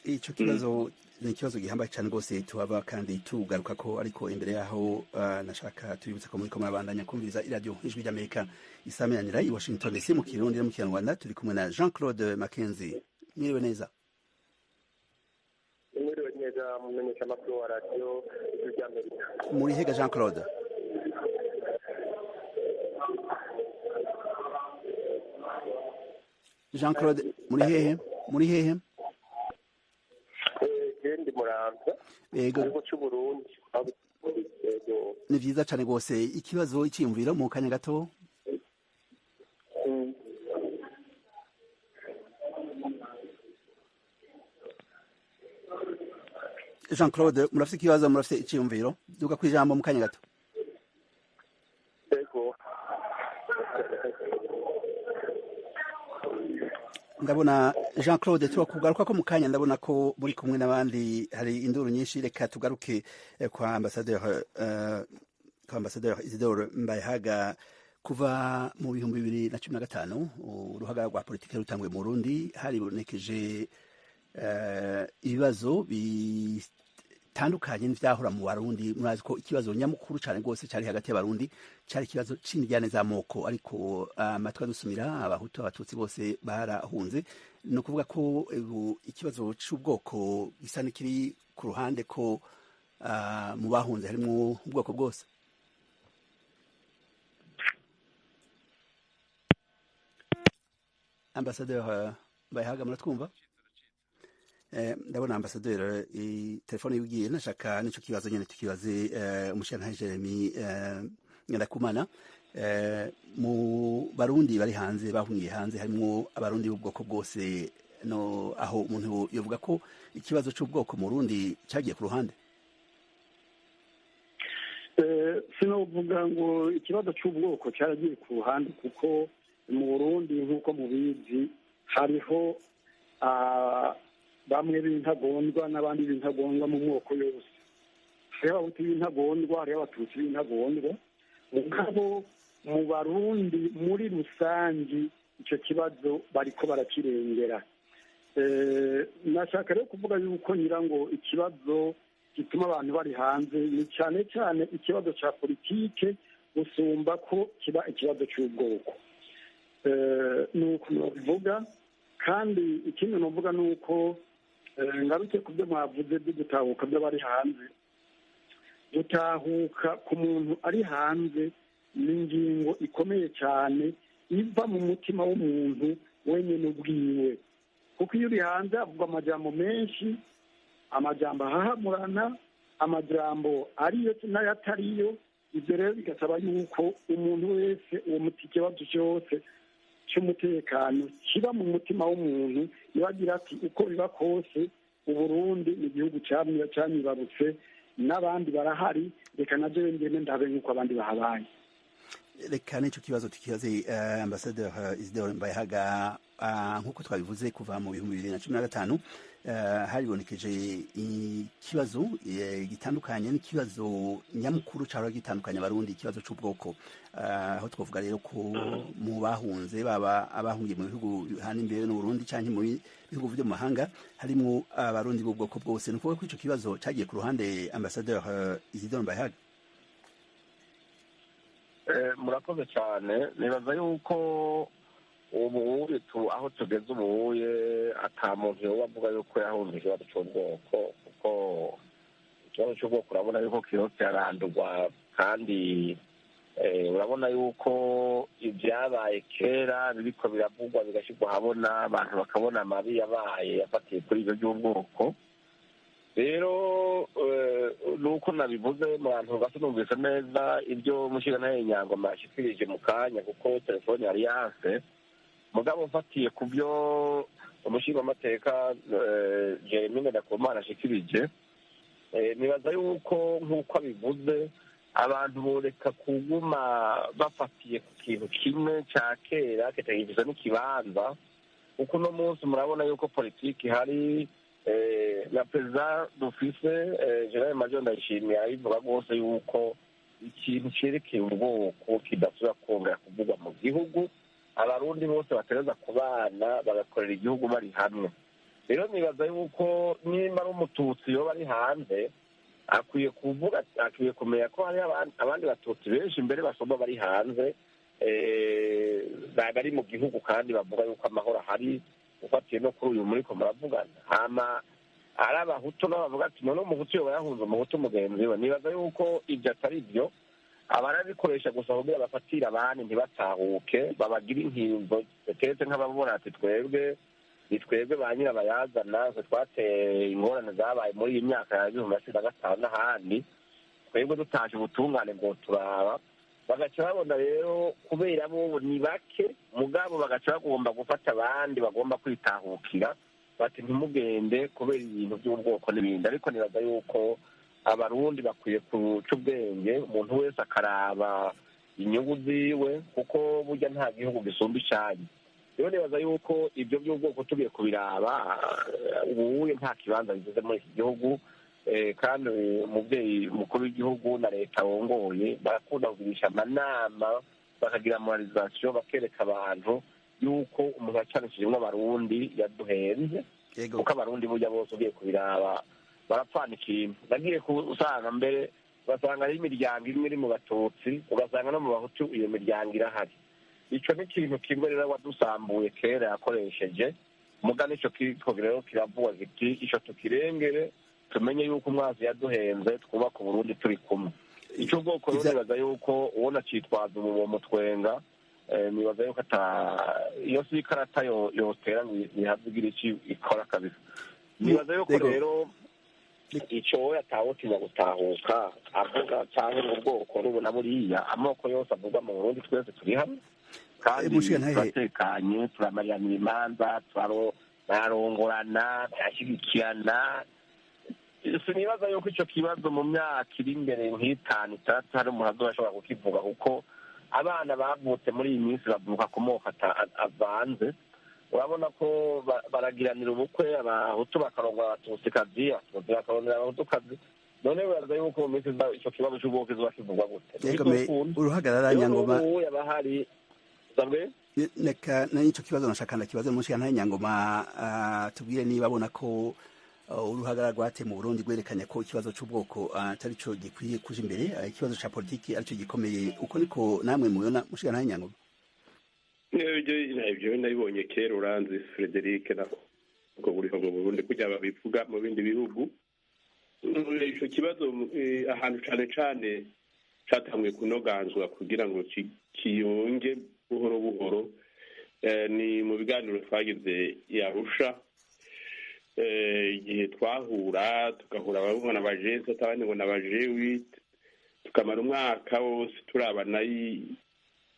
icyo kibazo ni ikibazo gihambaye cyane rwose tuhaba kandi tugaruka ko ariko imbere yaho nashaka tubibutse ko muri ko murabandanya kumviriza iradiyo ijwi ry'Amerika isameranira i Washington DC mu Kirundi no mu Kinyarwanda turi kumwe na Jean-Claude Mackenzie. Mwiriwe neza. Mwiriwe neza mumenyesha amakuru wa radiyo ijwi ry'Amerika. Muri hega Jean-Claude? Jean-Claude muri hehe? Ndi Muramvya igihugu cy'u Burundi. Ni vyiza cane rwose. Ikibazo iciyumviro mu kanya gato. Jean-Claude murafite ikibazo murafite iciyumviro duka kwijambo mu kanya gato. Ndabona Jean-Claude tukugaruka ko mu kanya ndabona ko muri kumwe n'abandi hari induru nyinshi reka tugaruke kwa ambassadeur Isidore Mbayahaga kuva mu 2015 uruhagarara rwa politike rutangwe mu Burundi haribonekeje ibibazo bitandukanye n'ivyahora mu Barundi murazi ko ikibazo nyamukuru cyane rwose cyari hagati y'Abarundi cyari ikibazo c'indyane z'amoko ariko amatwa dusumira abahutu abatutsi bose barahunze no kuvuga ko ikibazo c'ubwoko gisa n'ikiri ku ruhande ko mu bahunze harimo ubwoko bwose. Ambassadeur Mbayahaga muratwumva? Ndabona ambassadeur telefone yugiye nashaka nico kibazo nyene tukibaze umushyana Jeremy Ngendakumana mu Barundi bari hanze bahungiye hanze harimo abarundi b'ubwoko bwose no aho umuntu yovuga ko ikibazo cy'ubwoko mu Burundi cyagiye ku ruhande. Sinovuga ngo ikibazo cy'ubwoko cyaragiye ku ruhande kuko mu Burundi nk'uko mubizi hariho bamwe b'intagondwa n'abandi b'intagondwa mu moko yose. Hariho abahutu b'intagondwa hariho abatutsi b'intagondwa mugabo mu Barundi muri rusangi icyo kibazo bariko barakirengera. Nashaka rero kuvuga yuko ngira ngo ikibazo gituma abantu bari hanze ni cyane cyane ikibazo cya politike gusumba ko kiba ikibazo cy'ubwoko. Nuko bivuga kandi ikindi novuga nuko ngaruke ku byo mwavuze byo gutahuka by'abari hanze. Gutahuka ku muntu ari hanze ni ingingo ikomeye cyane iva mu mutima w'umuntu wenyine ubwiwe kuko iyo uri hanze avuga amajambo menshi, amajambo ahahamurana, amajambo ariyo n'ayatariyo. Ibyo rero bigasaba yuko umuntu wese uwo ikibazo cyose cy'umutekano kiba mu mutima w'umuntu yagira ati uko biba kose Uburundi ni igihugu cyamibarutse n'abandi barahari reka naje ngene ndabe nk'uko abandi bahabaye. Reka n'icyo kibazo tukibaze ambassadeur Isidore Mbayahaga nk'uko twabivuze kuva mu 2015 haribonekeje ikibazo gitandukanye n'ikibazo nyamukuru cyaro gitandukanye Abarundi ikibazo cy'ubwoko aho twavuga rero ko mu bahunze baba abahungiye mu bihugu hano imbere n'u Burundi cyangwa mu bihugu byo mu mahanga harimo Abarundi b'ubwoko bwose nuko ko icyo kibazo cyagiye ku ruhande ambassadeur Isidore Mbayahaga. Murakoze cyane nibaza yuko ubu aho tugeze ubuye ata muntu yoba avuga yuko yahunze ikibazo cy'ubwoko kuko ikibazo cy'ubwoko urabona yuko kiriko kirarandurwa kandi urabona yuko ibyabaye kera biriko biravugwa bigashyirwa ahabona abantu bakabona amabi yabaye yafatiye kuri ibyo by'ubwoko. rero nuko nabivuze mu bantu basa numvise neza ibyo umushingantahe Nyangoma yashikirije mu kanya kuko telefone yari yanse, mugabo mfatiye ku byo umushingamateka Jeremy Ngendakumana ashikirije, nibaza yuko nk'uko abivuze abantu boreka kuguma bafatiye ku kintu kimwe cya kera kitagize n'ikibanza, kuko uno munsi murabona yuko politiki hari na perezida dufise General Major Ndayishimiye arabivuga rwose yuko ikintu cyerekeye ubwoko kidasubira kongera kuvugwa mu gihugu, abarundi bose batereza kubana bagakorera igihugu bari hamwe. rero nibaza yuko nimba ari umututsi yoba ari hanze akwiye kuvuga, akwiye kumenya ko hari abandi batutsi benshi imbere basoma bari hanze bari mu gihugu kandi bavuga yuko amahoro ahari, ufatiye no kuri uyu muriko muravugana. Hama ari abahutu n'abavuga ati none umuhutu yoba yahunze umuhutu mugenzi we. Nibaza yuko ibyo atari byo, abarabikoresha gusa kugira bafatire abandi ntibatahuke, babagira inkinzo keretse nk'ababona ati twebwe ba nyirabayazana twateye ingorane zabaye muri iyi myaka ya 2005 n'ahandi, twebwe dutashe ubutungane ngo turaba, bagaca babona rero kubera bo ni bake mugabo bagaca bagomba gufata abandi bagomba kwitahukira bati ntimugende kubera ibintu by'ubwoko n'ibindi. Ariko nibaza yuko abarundi bakwiye kuca ubwenge, umuntu wese akaraba inyungu ziwe kuko burya nta gihugu gisumba icyanyu. rero nibaza yuko ibyo by'ubwoko tugiye kubiraba ubuye nta kibanza bivuze muri iki gihugu, kandi umubyeyi mukuru w'igihugu na leta wongoye barakunda kugirisha amanama bakagira moralizasiyo bakereka abantu yuko umuntu yacanishijemo abarundi yaduhenze, kuko abarundi burya bose ugiye kubiraba barapfana ikintu. nagiye usanga mbere ugasanga ari imiryango imwe iri mu batutsi, ugasanga no mu bahutu iyo miryango irahari. icyo ni ikintu kimwe rero wadusambuye kera yakoresheje mugana, icyo kitwo rero kiravuga kiti icyo tukirengere tumenye yuko umwazi yaduhenze twubaka Burundi turi kumwe. icyo bwoko rero nibaza yuko ubona cyitwaza uwo mutwenga, nibaza yuko iyo si ikarata yotera ntihavugira icyo ikora kabisa. nibaza yuko rero icyo yatawotinya gutahuka avuga cyangwa ubwoko rubona buriya amoko yose avugwa mu Burundi twese turi hamwe kandi turatekanye, turamarirana imanza, turarongorana, turashyigikirana. sinibaza yuko icyo kibazo mu myaka iri imbere nk'itanu itandatu hari umuntu azashobora kukivuga, kuko abana bavutse muri iyi minsi bavuka ku moko avanze. urabona ko baragiranira ubukwe, abahutu bakarongora abatutsikazi, abatutsi bakarongora abahutukazi. none baraza yuko mu minsi icyo kibazo cy'ubwoko kizoba kivugwa gute? uruhagarara Nyangoma yaba hari neka n'icyo kibazo nashaka ndakibazo umushingantahe Nyangoma tubwire niba abona ko uruhagarara rwate mu Burundi rwerekanye ko ikibazo cy'ubwoko atari cyo gikwiye kuja imbere, ikibazo cya politiki aricyo gikomeye. uko niko namwe mubona umushingantahe Nyangoma? ibyo nabibonye kera, uranzi Frederic nako buriho mu Burundi kujya babivuga mu bindi bihugu. icyo kibazo ahantu cyane cyane cyatanguye kunoganzwa kugira ngo kiyonge buhoro buhoro ni mu biganiro twagize Arusha, igihe twahura tugahura ababona n'abajensi atabandi ngo n'abajewi, tukamara umwaka wose turabana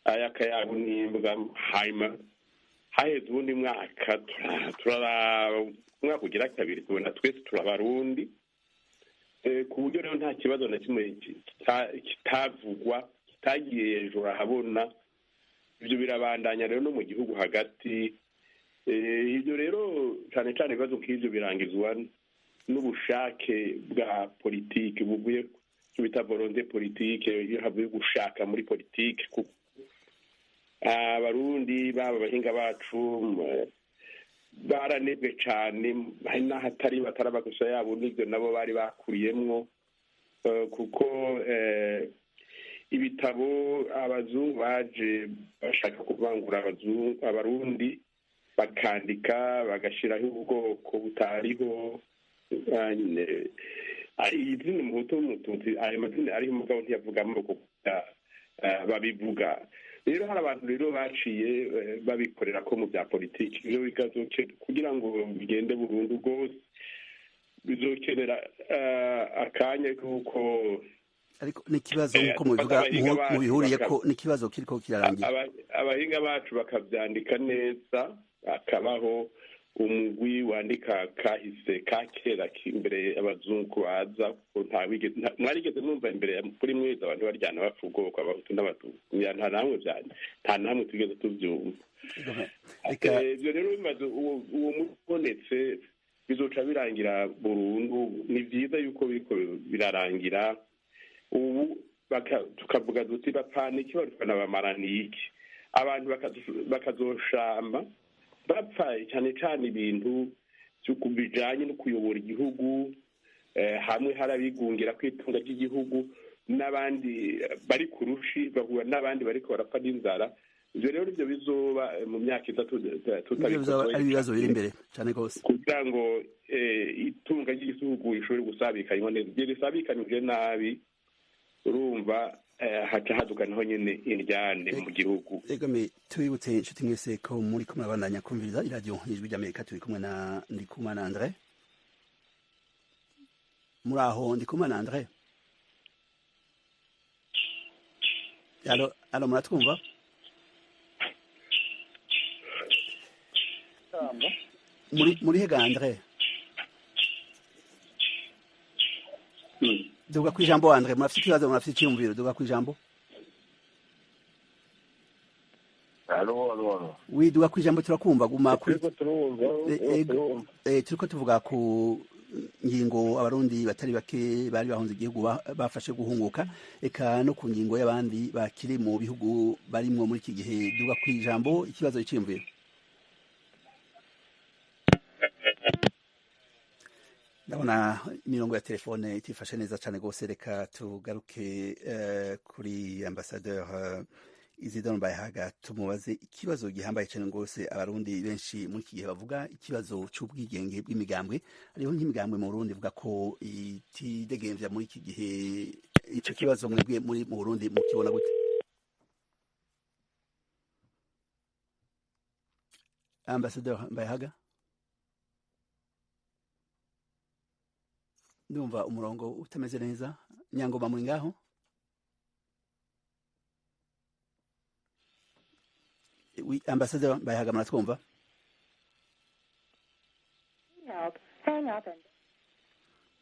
ayakayabu n'imbwa. hanyuma haheze ubundi mwaka turaraba umwaka ugira kabiri tubona twese turabarundi, ku buryo rero nta kibazo na kimwe kitavugwa kitagiye hejuru ahabona. ibyo birabandanya rero no mu gihugu hagati. ibyo rero cyane cyane ibibazo nk'ibyo birangizwa n'ubushake bwa politiki buvuye ku bita volonté politique. iyo havuye gushaka muri politiki, abarundi baba abahinga bacu baranebwe cyane, hari n'ahatari batarabakosa yabo n'ibyo nabo bari bakuriyemwo, kuko ibitabo abazungu baje bashaka kuvangura abarundi bakandika bagashyiraho ubwoko butariho, izina umuhutu w'umututsi ayo mazina ariho umugabo ntiyavugamo kuko babivuga rero hari abantu rero baciye babikorera ko mu bya politiki rero kugira ngo bigende burundu rwose bizokenera akanya kuko ariko n'ikibazo nk'uko mubivuga mubihuriye ko n'ikibazo kiriko kirarangira abahinga bacu bakavyandika neza akabaho umugwi wandika kahise ka kera imbere abazungu baza mwarigeze numva imbere kuri mwezi abantu baryana bapfa ubwoko abahutu n'abatutsi nta namwe tugeze tuvyumva ivyo rero bimaze uwo mubonetse bizoca birangira burundu ni vyiza yuko biriko birarangira ubu tukavuga duti bapana iki barutwana bamaraniye iki abantu bakazoshamba bapfa cyane cyane ibintu bijanye no kuyobora igihugu hamwe harabigungira kwitunga ry'igihugu n'abandi bari ku rushi bahura n'abandi bariko barapfa n'inzara ivyo rero ivyo bizoba mu myaka itatu tutabikoze ari ibibazo biri imbere cyane rwose kugira ngo itunga ry'igihugu rishobore gusabikanywa neza igihe risabikanije nabi urumva haca haduka naho nyene indyane mu gihugu egome tubibutse inshuti mwese ko muri kumwe abandanya kumviriza iradiyo ijwi ry'amerika turi kumwe na Ndikumana Andre muri aho Ndikumana Andre alo muratwumva muri hega Andre duga kwijambo Andre murafite ikibazo murafite icyumviro duga kwijambo Alo. Widuga kwijambo turakumva guma kuri turiko tuvuga ku ngingo abarundi batari bake bari bahunze igihugu bafashe guhunguka eka no ku ngingo y'abandi bakiri mu bihugu barimwo muri iki gihe duga kwijambo ikibazo cy'imviro ndabona imirongo ya telefone itifashe neza cyane rwose reka tugaruke kuri ambassadeur Isidore Mbayahaga tumubaze ikibazo gihambaye cyane rwose abarundi benshi muri iki gihe bavuga ikibazo cy'ubwigenge bw'imigambwe hariho nk'imigambwe mu Burundi ivuga ko itidegemvya muri iki gihe ico kibazo mwebwe muri mu Burundi mukibona gute Ambassadeur Mbayahaga ndumva umurongo utameze neza Nyangoma muri ngaho Ambassadeur Mbayahaga muratwumva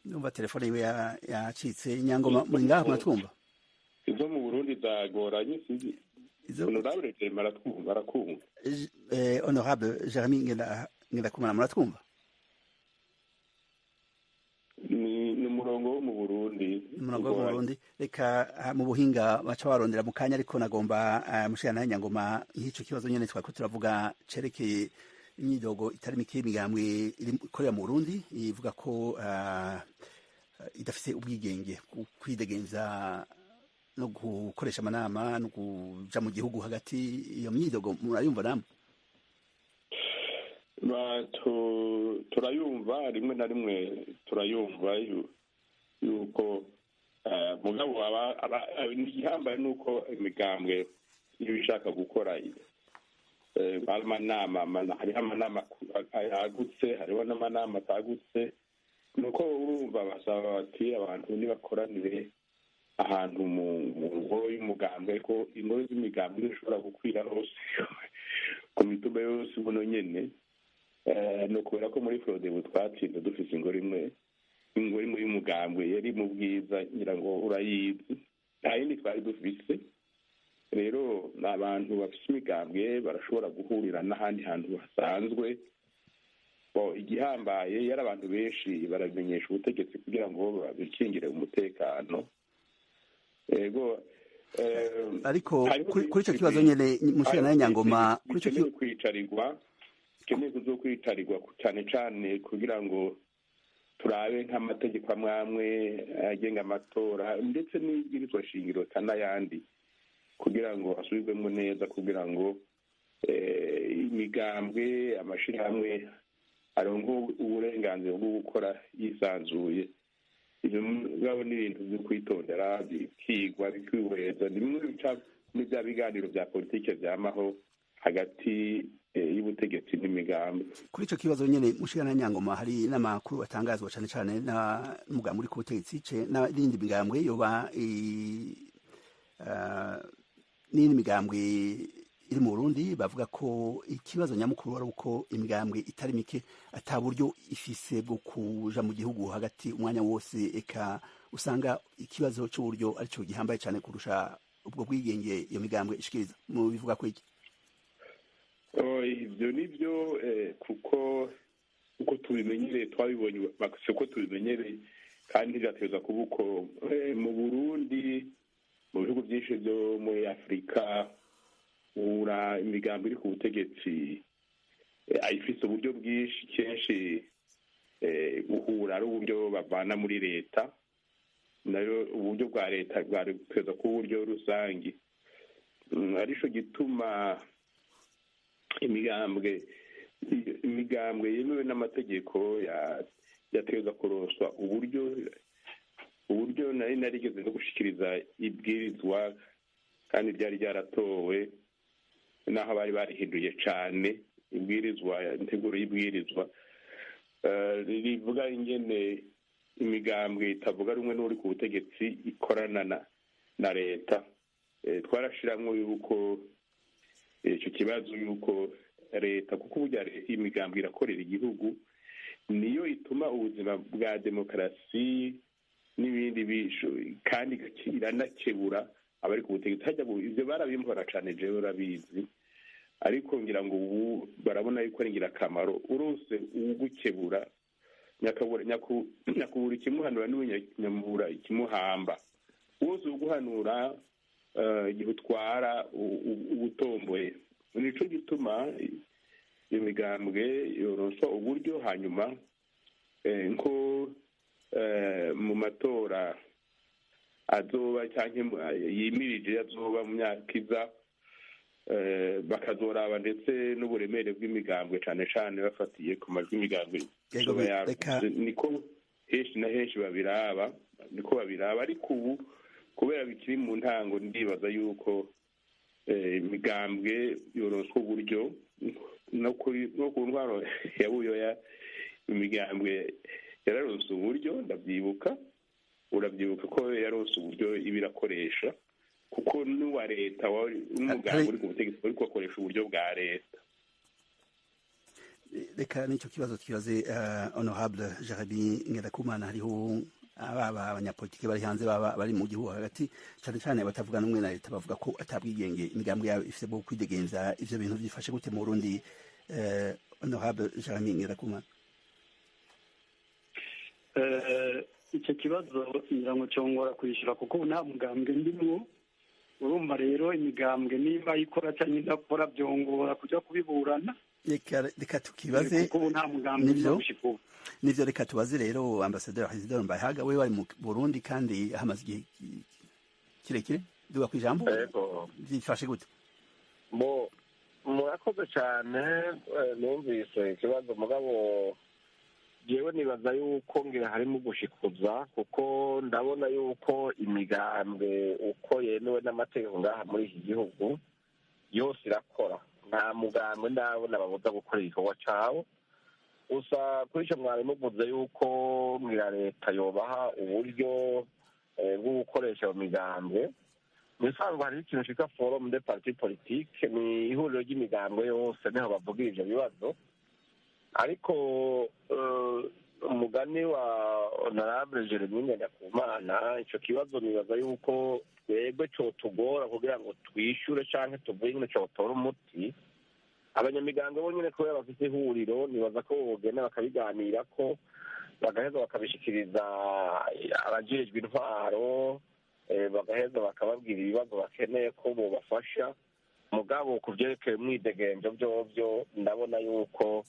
ndumva telefone iwe yacitse Nyangoma muri ngaho muratwumva izo mu Burundi zagoranye sizi honorable Jeremy arakumva honorable Jeremy Ngendakumana muratwumva ni umurongo wo mu Burundi reka mu buhinga baca barondera mu kanya ariko nagomba mushikana Nyangoma nk'ico kibazo nyene twako turavuga cerekeye imyidogo itari mike y'imigambwe ikorera mu Burundi ivuga ko idafise ubwigenge kwidegenza no gukoresha amanama no kuja mu gihugu hagati iyo myidogo murayumva namwe turayumva rimwe na rimwe turayumva yuko mugabo igihambaye nuko imigambwe iyo ishaka gukora amanama hariho amanama yagutse hariho n'amanama atagutse nuko urumva basaba bati abantu nibakoranire ahantu mu ngoro y'umugambwe ko ingoro z'imigambwe zishobora gukwira hose ku mitumba yose buno nyene ni ukubera ko muri Frodebu twatsinze dufise ingoro imwe y'umugambwe yari mu bwiza ngira ngo urayizi nta yindi twari dufise rero ni abantu bafise imigambwe barashobora guhurira n'ahandi hantu hasanzwe igihambaye yari abantu benshi baramenyesha ubutegetsi kugira ngo babikingire umutekano yego ariko kuri icyo kibazo nyene mushira nayo Nyangoma kuri icyo kibazo kwicarirwa keneye kuzokwicarirwa cyane cyane kugira ngo turabe nk'amategeko amwe agenga amatora ndetse n'ibwirizwa shingiro n'ayandi kugira ngo asubirwemo neza kugira ngo imigambwe amashirahamwe aronke uburenganzira bwo gukora yisanzuye ibyo ngabo ni ibintu byo kwitondera bikigwa bikihweza ni bimwe bica muri bya biganiro bya politike byamaho hagati y'ubutegetsi n'imigambi. Kuri icyo kibazo nyine mushikana Nyangoma hari n'amakuru atangazwa cyane cyane n'umugambi uri ku butegetsi n'indi migambwe yoba n'indi migambwe iri mu Burundi bavuga ko ikibazo nyamukuru ari uko imigambwe itari mike ata buryo ifise bwo kuja mu gihugu hagati umwanya wose, eka usanga ikibazo cy'uburyo aricyo gihambaye cyane kurusha ubwo bwigenge iyo migambwe ishikiriza. Mu bivuga ko iki? Ibyo ni byo kuko uko tubimenyereye twabibonye uko tubimenyereye kandi ntibyateza kuba uko mu Burundi mu bihugu byinshi byo muri Afurika uhura imigambi iri ku butegetsi ayifise uburyo bwinshi kenshi uhura ari uburyo bavana muri leta nayo uburyo bwa leta bwari guteza kuba uburyo rusange arico gituma imigambwe yemewe n'amategeko yateza kuroswa uburyo nari narigeze no gushikiriza ibwirizwa kandi ryari ryaratowe naho bari barihinduye cane ibwirizwa integuro y'ibwirizwa rivuga ingene imigambwe itavuga rumwe n'uri ku butegetsi ikorana na leta. Twarashiramwo yuko icyo kibazo yuko leta kuko burya imigambwe irakorera igihugu niyo ituma ubuzima bwa demokarasi n'ibindi bisho kandi iranakebura abari ku butegetsi. Hajya ibyo barabimbora cane jewe urabizi, ariko ngira ngo ubu barabona yuko ari ingirakamaro urose ugukebura nyakubura ikimuhanura n'ubunyamura ikimuhamba wose uguhanura igihe utwara ubutomboye. Nico gituma iyo migambwe yoroswa uburyo hanyuma nko mu matora azoba cyangwa yimirije azoba mu myaka iza bakazoraba ndetse n'uburemere bw'imigambwe cane cane bafatiye ku majwi imigambwe izoba yaronse. Niko henshi na henshi babiraba ariko ubu kubera bikiri mu ntango ndibaza yuko imigambwe yoroswa uburyo no ku ntwaro ya Buyoya imigambwe yararonse uburyo urabyibuka ko yaronse uburyo ibirakoresha kuko n'uwa leta n'umugambi uri ku butegetsi ariko akoresha uburyo bwa leta. Reka n'icyo kibazo twibaze honorable Jeremy Ngendakumana, hariho abanyapolitiki bari hanze bari mu gihugu hagati cyane cyane batavuga n'umwe na leta bavuga ko atabwigenge imigambi yabo ifite bwo kwidegenza. ivyo bintu byifashe gute mu Burundi honorable Jeremy Ngendakumana? Icyo kibazo ngira ngo cyongora kwishyura kuko nta mugambwe ndimo. Urumva rero imigambwe niba ikora cyangwa idakora byongora kujya kubiburana. Reka tukibaze nivyo reka tubaze rero ambasaderi Isidore Mbayahaga we wari mu Burundi kandi hamaze igihe kirekire duga ku ijambo byifashe gute? Murakoze cyane numvise ikibazo mugabo jewe nibaza yuko ngira harimo gushikuza kuko ndabona yuko imigambwe uko yemewe n'amategeko ngaha muri iki gihugu yose irakora. Nta mugambwe ndabona babuza gukora igikorwa cawo. Gusa kuri icyo mwari muvuze yuko ngira leta yobaha uburyo bwo gukoresha iyo migambwe. Nisanzwe hari ikintu citwa forum de parti politique, ni ihuriro ry'imigambwe yose niho bavuga ivyo bibazo. Ariko umugani wa honorable Jeremy Ngendakumana ico kibazo nibaza yuko twebwe cotugora kugira ngo twishure canke tuvuge ingene cotora umuti. Abanyamigambwe bonyene kubera bafite ihuriro nibaza ko bogenda bakabiganirako bagaheza bakabishikiriza abajejwe intwaro bagaheza bakababwira ibibazo bakeneye ko bobafasha. Mugabo ku vyerekeye umwidegenzo vyovyo ndabona yuko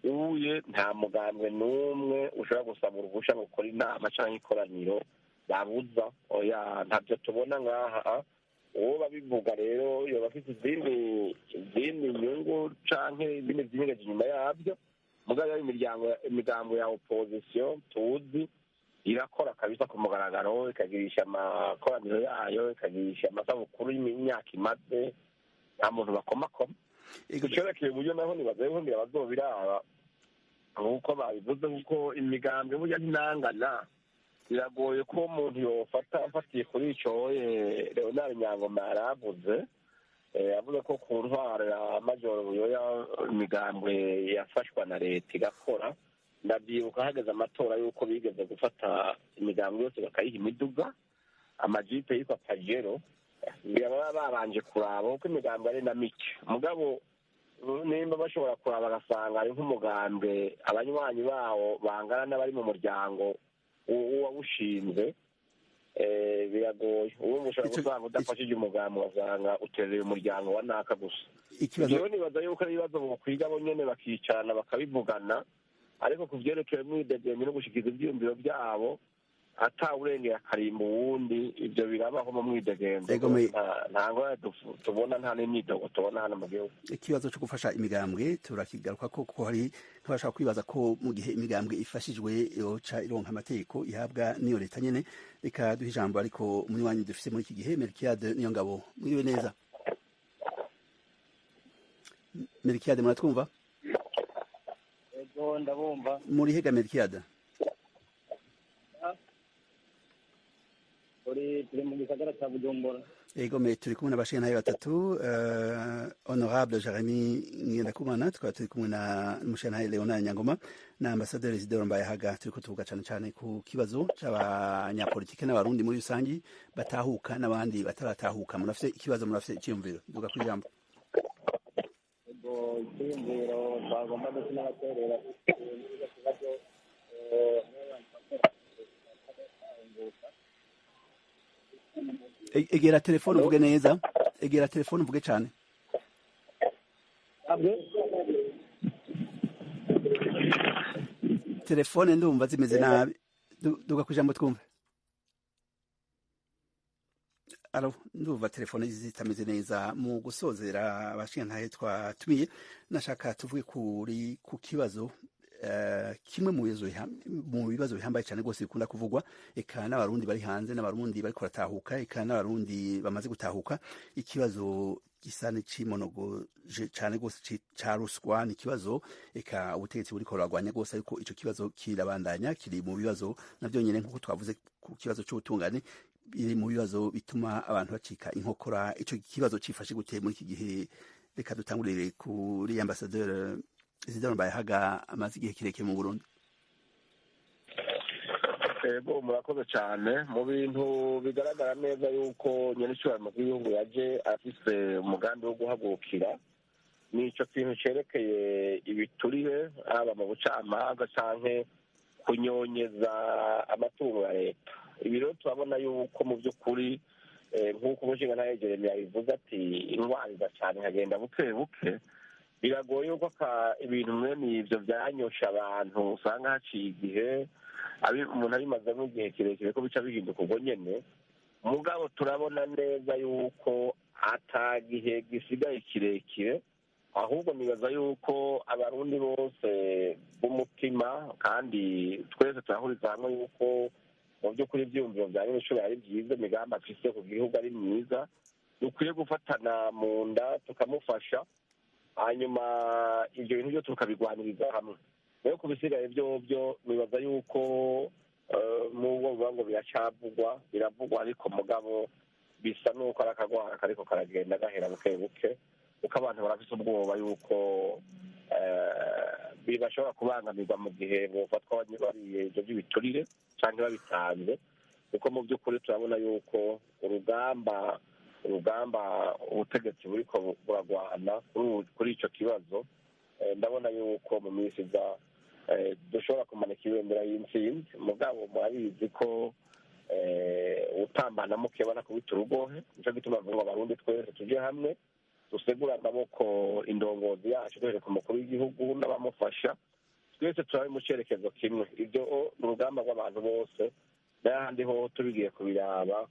ubuye nta mugambwe n'umwe ushobora gusaba uruhusha ngo ukore inama canke ikoraniro babuza. Oya, ntavyo tubona ngaha. uwo babivuga rero yoba afite izindi nyungu canke ibindi vyinyegeje inyuma yabyo. Mugabo imigambo ya opposition tuzi irakora kabisa ku mugaragaro, ikagirisha amakoraniro yayo, ikagirisha amasabukuru y'imyaka imaze, nta muntu bakomakoma. Gucerekeye uburyo naho nibaza yuko ngira bazobiraba nk'uko babivuze, kuko imigambwe burya ntinangana. Biragoye ko umuntu yofata afatiye kuri ico Leonard Nyangoma yaravuze, avuga ko ku ntwaro ya Major Buyoya imigambwe yafashwa na leta igakora. Ndabyibuka hageze amatora y'uko bigeze gufata imigambwe yose bakayiha imiduga, amajipe yitwa Pajero, baba babanje kuraba kuko imigambwe ari na mike. Mugabo nimba bashobora kuraba bagasanga ari nk'umugambwe abanywanyi bawo bangana n'abari mu muryango uwawushinze, biragoye. Ubu ushobora gusanga udafashije umugambi wasanga utereye umuryango wa naka gusa. Rero nibaza yuko ari ibibazo bokwiga bo nyene bakicarana bakabivugana, ariko ku vyerekeye mwidegembyo no gushikiza ivyiyumviro vyabo atawurengera akarimba uwundi, ivyo birabaho mu mwidegembyo. Nta ngorane tubona, nta n'imyidogo tubona hano mu gihugu. Ikibazo cyo gufasha imigambwe turakigaruka ko hari nk'abashaka kwibaza ko mu gihe imigambwe ifashijwe yoca ironka amategeko ihabwa n'iyo leta nyene. Reka duhe ijambo ariko umunywanyi dufise muri iki gihe, Melchiade Niyongabo. Mwiriwe neza Melchiade, muratwumva? Ego ndabumva. Muri hega Melchiade? Turi mu gisagara cya Bujumbura. Ego turi kumwe n'abashingantahe batatu, Honorable Jeremy Ngendakumana, tukaba turi kumwe na umushingantahe Leonard Nyangoma na Ambassadeur Isidore Mbayahaga. Turiko tuvuga cane cane ku kibazo c'abanyapolitike n'abarundi muri rusangi batahuka n'abandi bataratahuka. Murafise ikibazo, murafise icyumviro, duga ku ijambo. Ego icyumviro twagomba ndetse n'abaterera ikibazo egera telefone uvuge neza, egera telefone uvuge cyane. Telefone ndumva zimeze nabi, duga ku ijambo twumve. Alo, ndumva telefone zitameze neza. Mu gusozera abashingantahe twatumiye, nashaka tuvuge ku kibazo kimwe mu bibazo bihambaye cyane rwose bikunda kuvugwa, eka n'abarundi bari hanze n'abarundi bariko baratahuka, eka n'abarundi bamaze gutahuka. Ikibazo gisa n'icimonogoje cyane rwose ca ruswa, ni ikibazo eka ubutegetsi buriko buragwanya rwose, ariko ico kibazo kirabandanya, kiri mu bibazo navyo nyene nk'uko twavuze ku kibazo c'ubutungane, biri mu bibazo bituma abantu bacika inkokora. Ico kibazo cifashe gute muri iki gihe? Reka dutangurire kuri Ambassadeur Isidore Mbayahaga, amaze igihe kirekire mu Burundi. Ego murakoze cyane. Mu bintu bigaragara neza yuko nyenishyura mu gihugu yaje afise umugambi wo guhagurukira nico kintu cerekeye ibiturire, haba mu bucamanza canke kunyonyeza amatungo ya leta. Ibi rero turabona yuko mu by'ukuri nk'uko umushingantahe Jeremy yabivuze ati indwara cyane hagenda buke buke. Biragoye yuko ibintu mwene ivyo vyanyosha abantu, usanga haciye igihe umuntu abimazemo igihe kirekire ko bica bihinduka ubwo nyene. Mugabo turabona neza yuko ata gihe gisigaye kirekire, ahubwo nibaza yuko abarundi bose b'umutima kandi twese turahuriza hamwe yuko mu by'ukuri ivyiyumviro vya nyenishure ari vyiza, imigambi afise ku gihugu ari myiza, dukwiye gufatana mu nda tukamufasha, hanyuma ivyo bintu byo tukabigwaniriza hamwe. Rero ku bisigaye byo nibaza yuko n'ubwo bivuga ngo biravugwa, ariko mugabo bisa n'uko ari akagwara kariko karagenda gahera buke buke, kuko abantu barafise ubwoba yuko bashobora kubangamirwa mu gihe bofatwa bariye ivyo by'ibiturire canke babitanze, kuko mu by'ukuri turabona yuko urugamba ubutegetsi buriko buragwana kuri ico kibazo. Ndabona yuko mu minsi iza dushobora kumanika ibendera y'intsinzi, mugabo murabizi ko utambana mukebana kubita urugohe. Nico gituma avuga ngo abarundi twese tuje hamwe dusegura amaboko indongozi yacu duhere ku mukuru w'igihugu n'abamufasha, twese turabe mu cerekezo kimwe. Ivyo ni urugamba rw'abantu bose, n'ahandi ho tubigiye kubiraba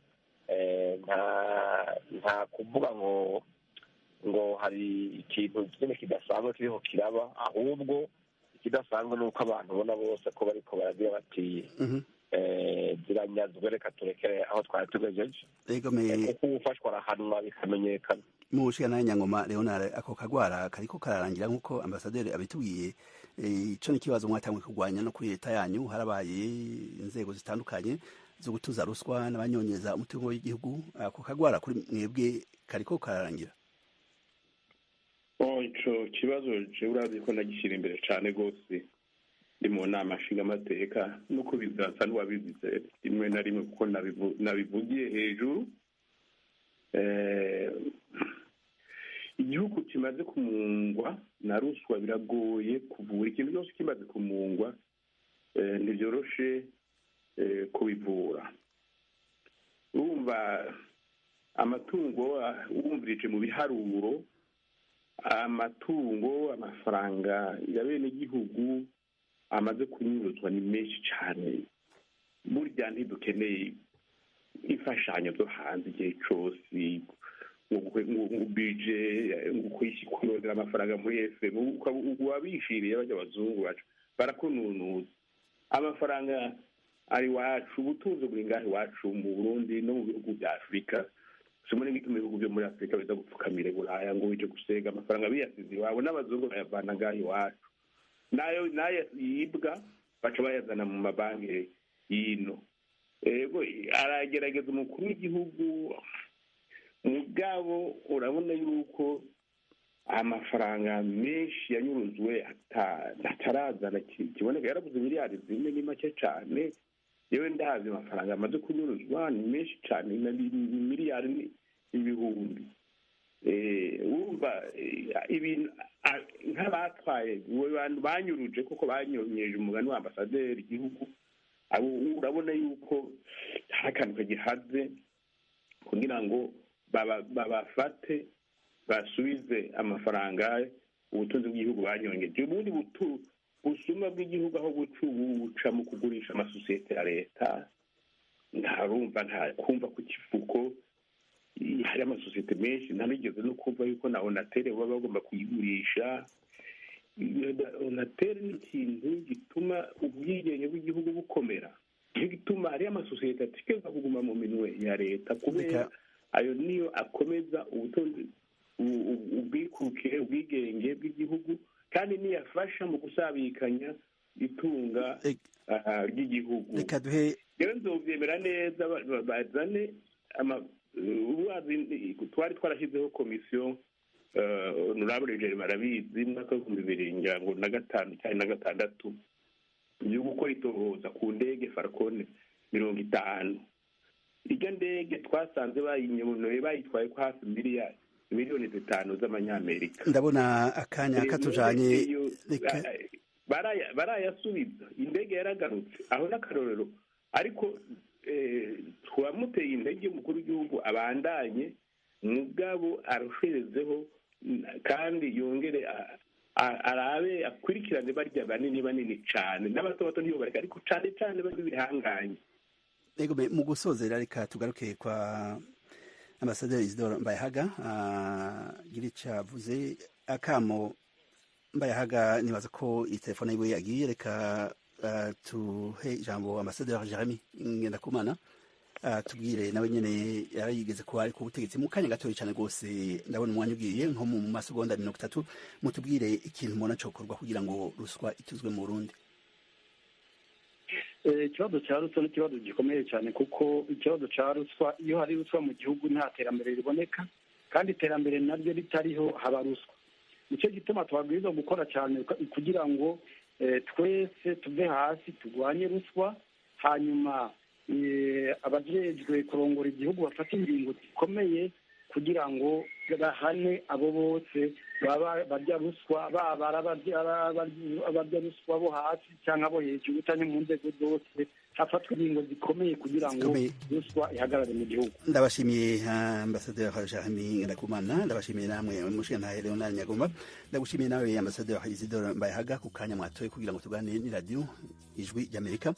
nta kuvuga ngo hari ikintu kimwe kidasanzwe kiriho kiraba, ahubwo ikidasanzwe ni uko abantu ubona bose ko bariko baragira bati ziranyazwe, reka turekere aho twari tugejeje kuko uwufashwa arahanwa bikamenyekana. Mushikana Nyangoma Leonard, ako kagwara kariko kararangira nk'uko ambasaderi abitubwiye, ico ni kibazo mwatangwe kurwanya no kuri leta yanyu, harabaye inzego zitandukanye zo gutuza ruswa n'abanyonyeza umutungo w'igihugu, ako kagwara kuri mwebwe kariko kararangira? Ico kibazo je urazi ko nagishyira imbere cane gose ndi mu nama nshingamateka, nuko bizasa n'uwabivuze rimwe na rimwe kuko nabivugiye hejuru. Igihugu kimaze kumungwa na ruswa biragoye kuvura. Ikintu cyose kimaze kumungwa ntibyoroshe kubivura. Urumva amatungo, wumvirije mu biharuro, amatungo, amafaranga ya bene igihugu amaze kunyuruzwa ni menshi cyane. Burya ntidukeneye imfashanyo zo hanze igihe cyose, bije kurondera amafaranga muri FM, wabishiriye bajya abazungu bacu barakununuza. Amafaranga ari wacu, ubutunzi buri ngaho iwacu mu Burundi no mu bihugu bya Afurika. Simone ngituma ibihugu byo muri Afurika biza gupfukamira Buraya ngo bije gusega amafaranga biyasize iwabo, n'abazungu bayavana ngaho iwacu. Nayo yibwa baca bayazana mu mabanki y'ino. Ego aragerageza umukuru w'igihugu, mugabo urabona yuko amafaranga menshi yanyuruzwe atarazana kiboneka. Yarabuze miliyari zimwe ni make cyane. Yewe ndazi amafaranga amaze kunyuruzwa ni menshi cyane, na miliyari ibihumbi. Urumva ibintu nk'abatwaye abantu banyuruje kuko banyonyeje umugani w'ambasaderi igihugu, urabona yuko hari akantu kagihaze kugira ngo babafate basubize amafaranga ubutunzi bw'igihugu banyongeje. Ubundi busuma bw'igihugu aho buca mu kugurisha amasosiyete ya leta, ntarumva nta kumva ku kivuko hari amasosiyete menshi, ntanigeze no kumva yuko na Onatere baba bagomba kuyigurisha. Onatere ni ikintu gituma ubwigenge bw'igihugu bukomera, nicyo gituma hari amasosiyete ategerezwa kuguma mu minwe ya leta, kubera ayo niyo akomeza ubutunzi, ubwikukire, ubwigenge bw'igihugu, kandi niyafasha mu gusabikanya itunga ry'igihugu. Rero nzovyemera neza bazane twari twarashyizeho komisiyo honorable Jerry barabizi mu mwaka w'ibihumbi bibiri ngo na gatanu cyangwa na gatandatu yo gukora itohoza ku ndege Falcon 50. Iryo ndege twasanze bayinyonoye bayitwaye ko hafi miliyoni 5 z'amanyamerika. Ndabona akanya katujanye barayasubiza, indege yaragarutse aho n'akarorero. Ariko twamuteye intege umukuru w'igihugu abandanye, mugabo arushirezeho kandi yongere arabe akurikirane barya banini cyane, n'abato bato niyo bareka, ariko cyane cyane bari bihanganye. Ego mu gusozera reka tugaruke kwa Ambasaderi Isidore Mbayahaga girica avuze akamo. Mbayahaga nibaza ko telefone yiwe yagiye, reka tuhe ijambo Ambasaderi Jeremy Ngendakumana tubwire nawe nyene yarayigeze ko ari ku butegetsi mu kanya gatoya cyane gose. Ndabona umwanya ugiye nko mu masegonda 30, mutubwire ikintu mubona cokorwa kugira ngo ruswa ituzwe mu Burundi. Ikibazo cya ruswa ni ikibazo gikomeye cyane, kuko ikibazo cya ruswa, iyo hari ruswa mu gihugu nta terambere riboneka, kandi iterambere naryo ritariho haba ruswa. Nicyo gituma twabwirizwa gukora cyane kugira ngo twese tuve hasi turwanye ruswa, hanyuma abajejwe kurongora igihugu bafata ingingo zikomeye kugira ngo bahane abo bose baba barya ruswa, baba abarya ruswa bo hasi cyangwa abo hejuru cyangwa mu nzego zose, hafatwa ingingo zikomeye kugira ngo ruswa ihagarare mu gihugu. Ndabashimiye Ambasaderi Jeremy Ngendakumana, ndabashimiye namwe Mushinga Leonard Nyagomba, ndagushimiye nawe Ambasaderi Isidore Mbayahaga ku kanya mwatoye kugira ngo tuganire ni radio Ijwi ry'Amerika.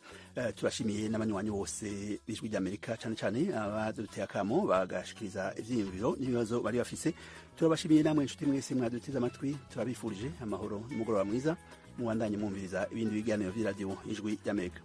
Turashimiye n'abanywanyi bose b'Ijwi ry'Amerika, cyane cyane abaduteye akamo bagashikiriza ivyiyumviro n'ibibazo bari bafise. Turabashimiye namwe inshuti mwese mwaduteze amatwi, turabifurije amahoro n'umugoroba mwiza, muwandanye mwumviriza ibindi biganiro by'iradio Ijwi ry'Amerika.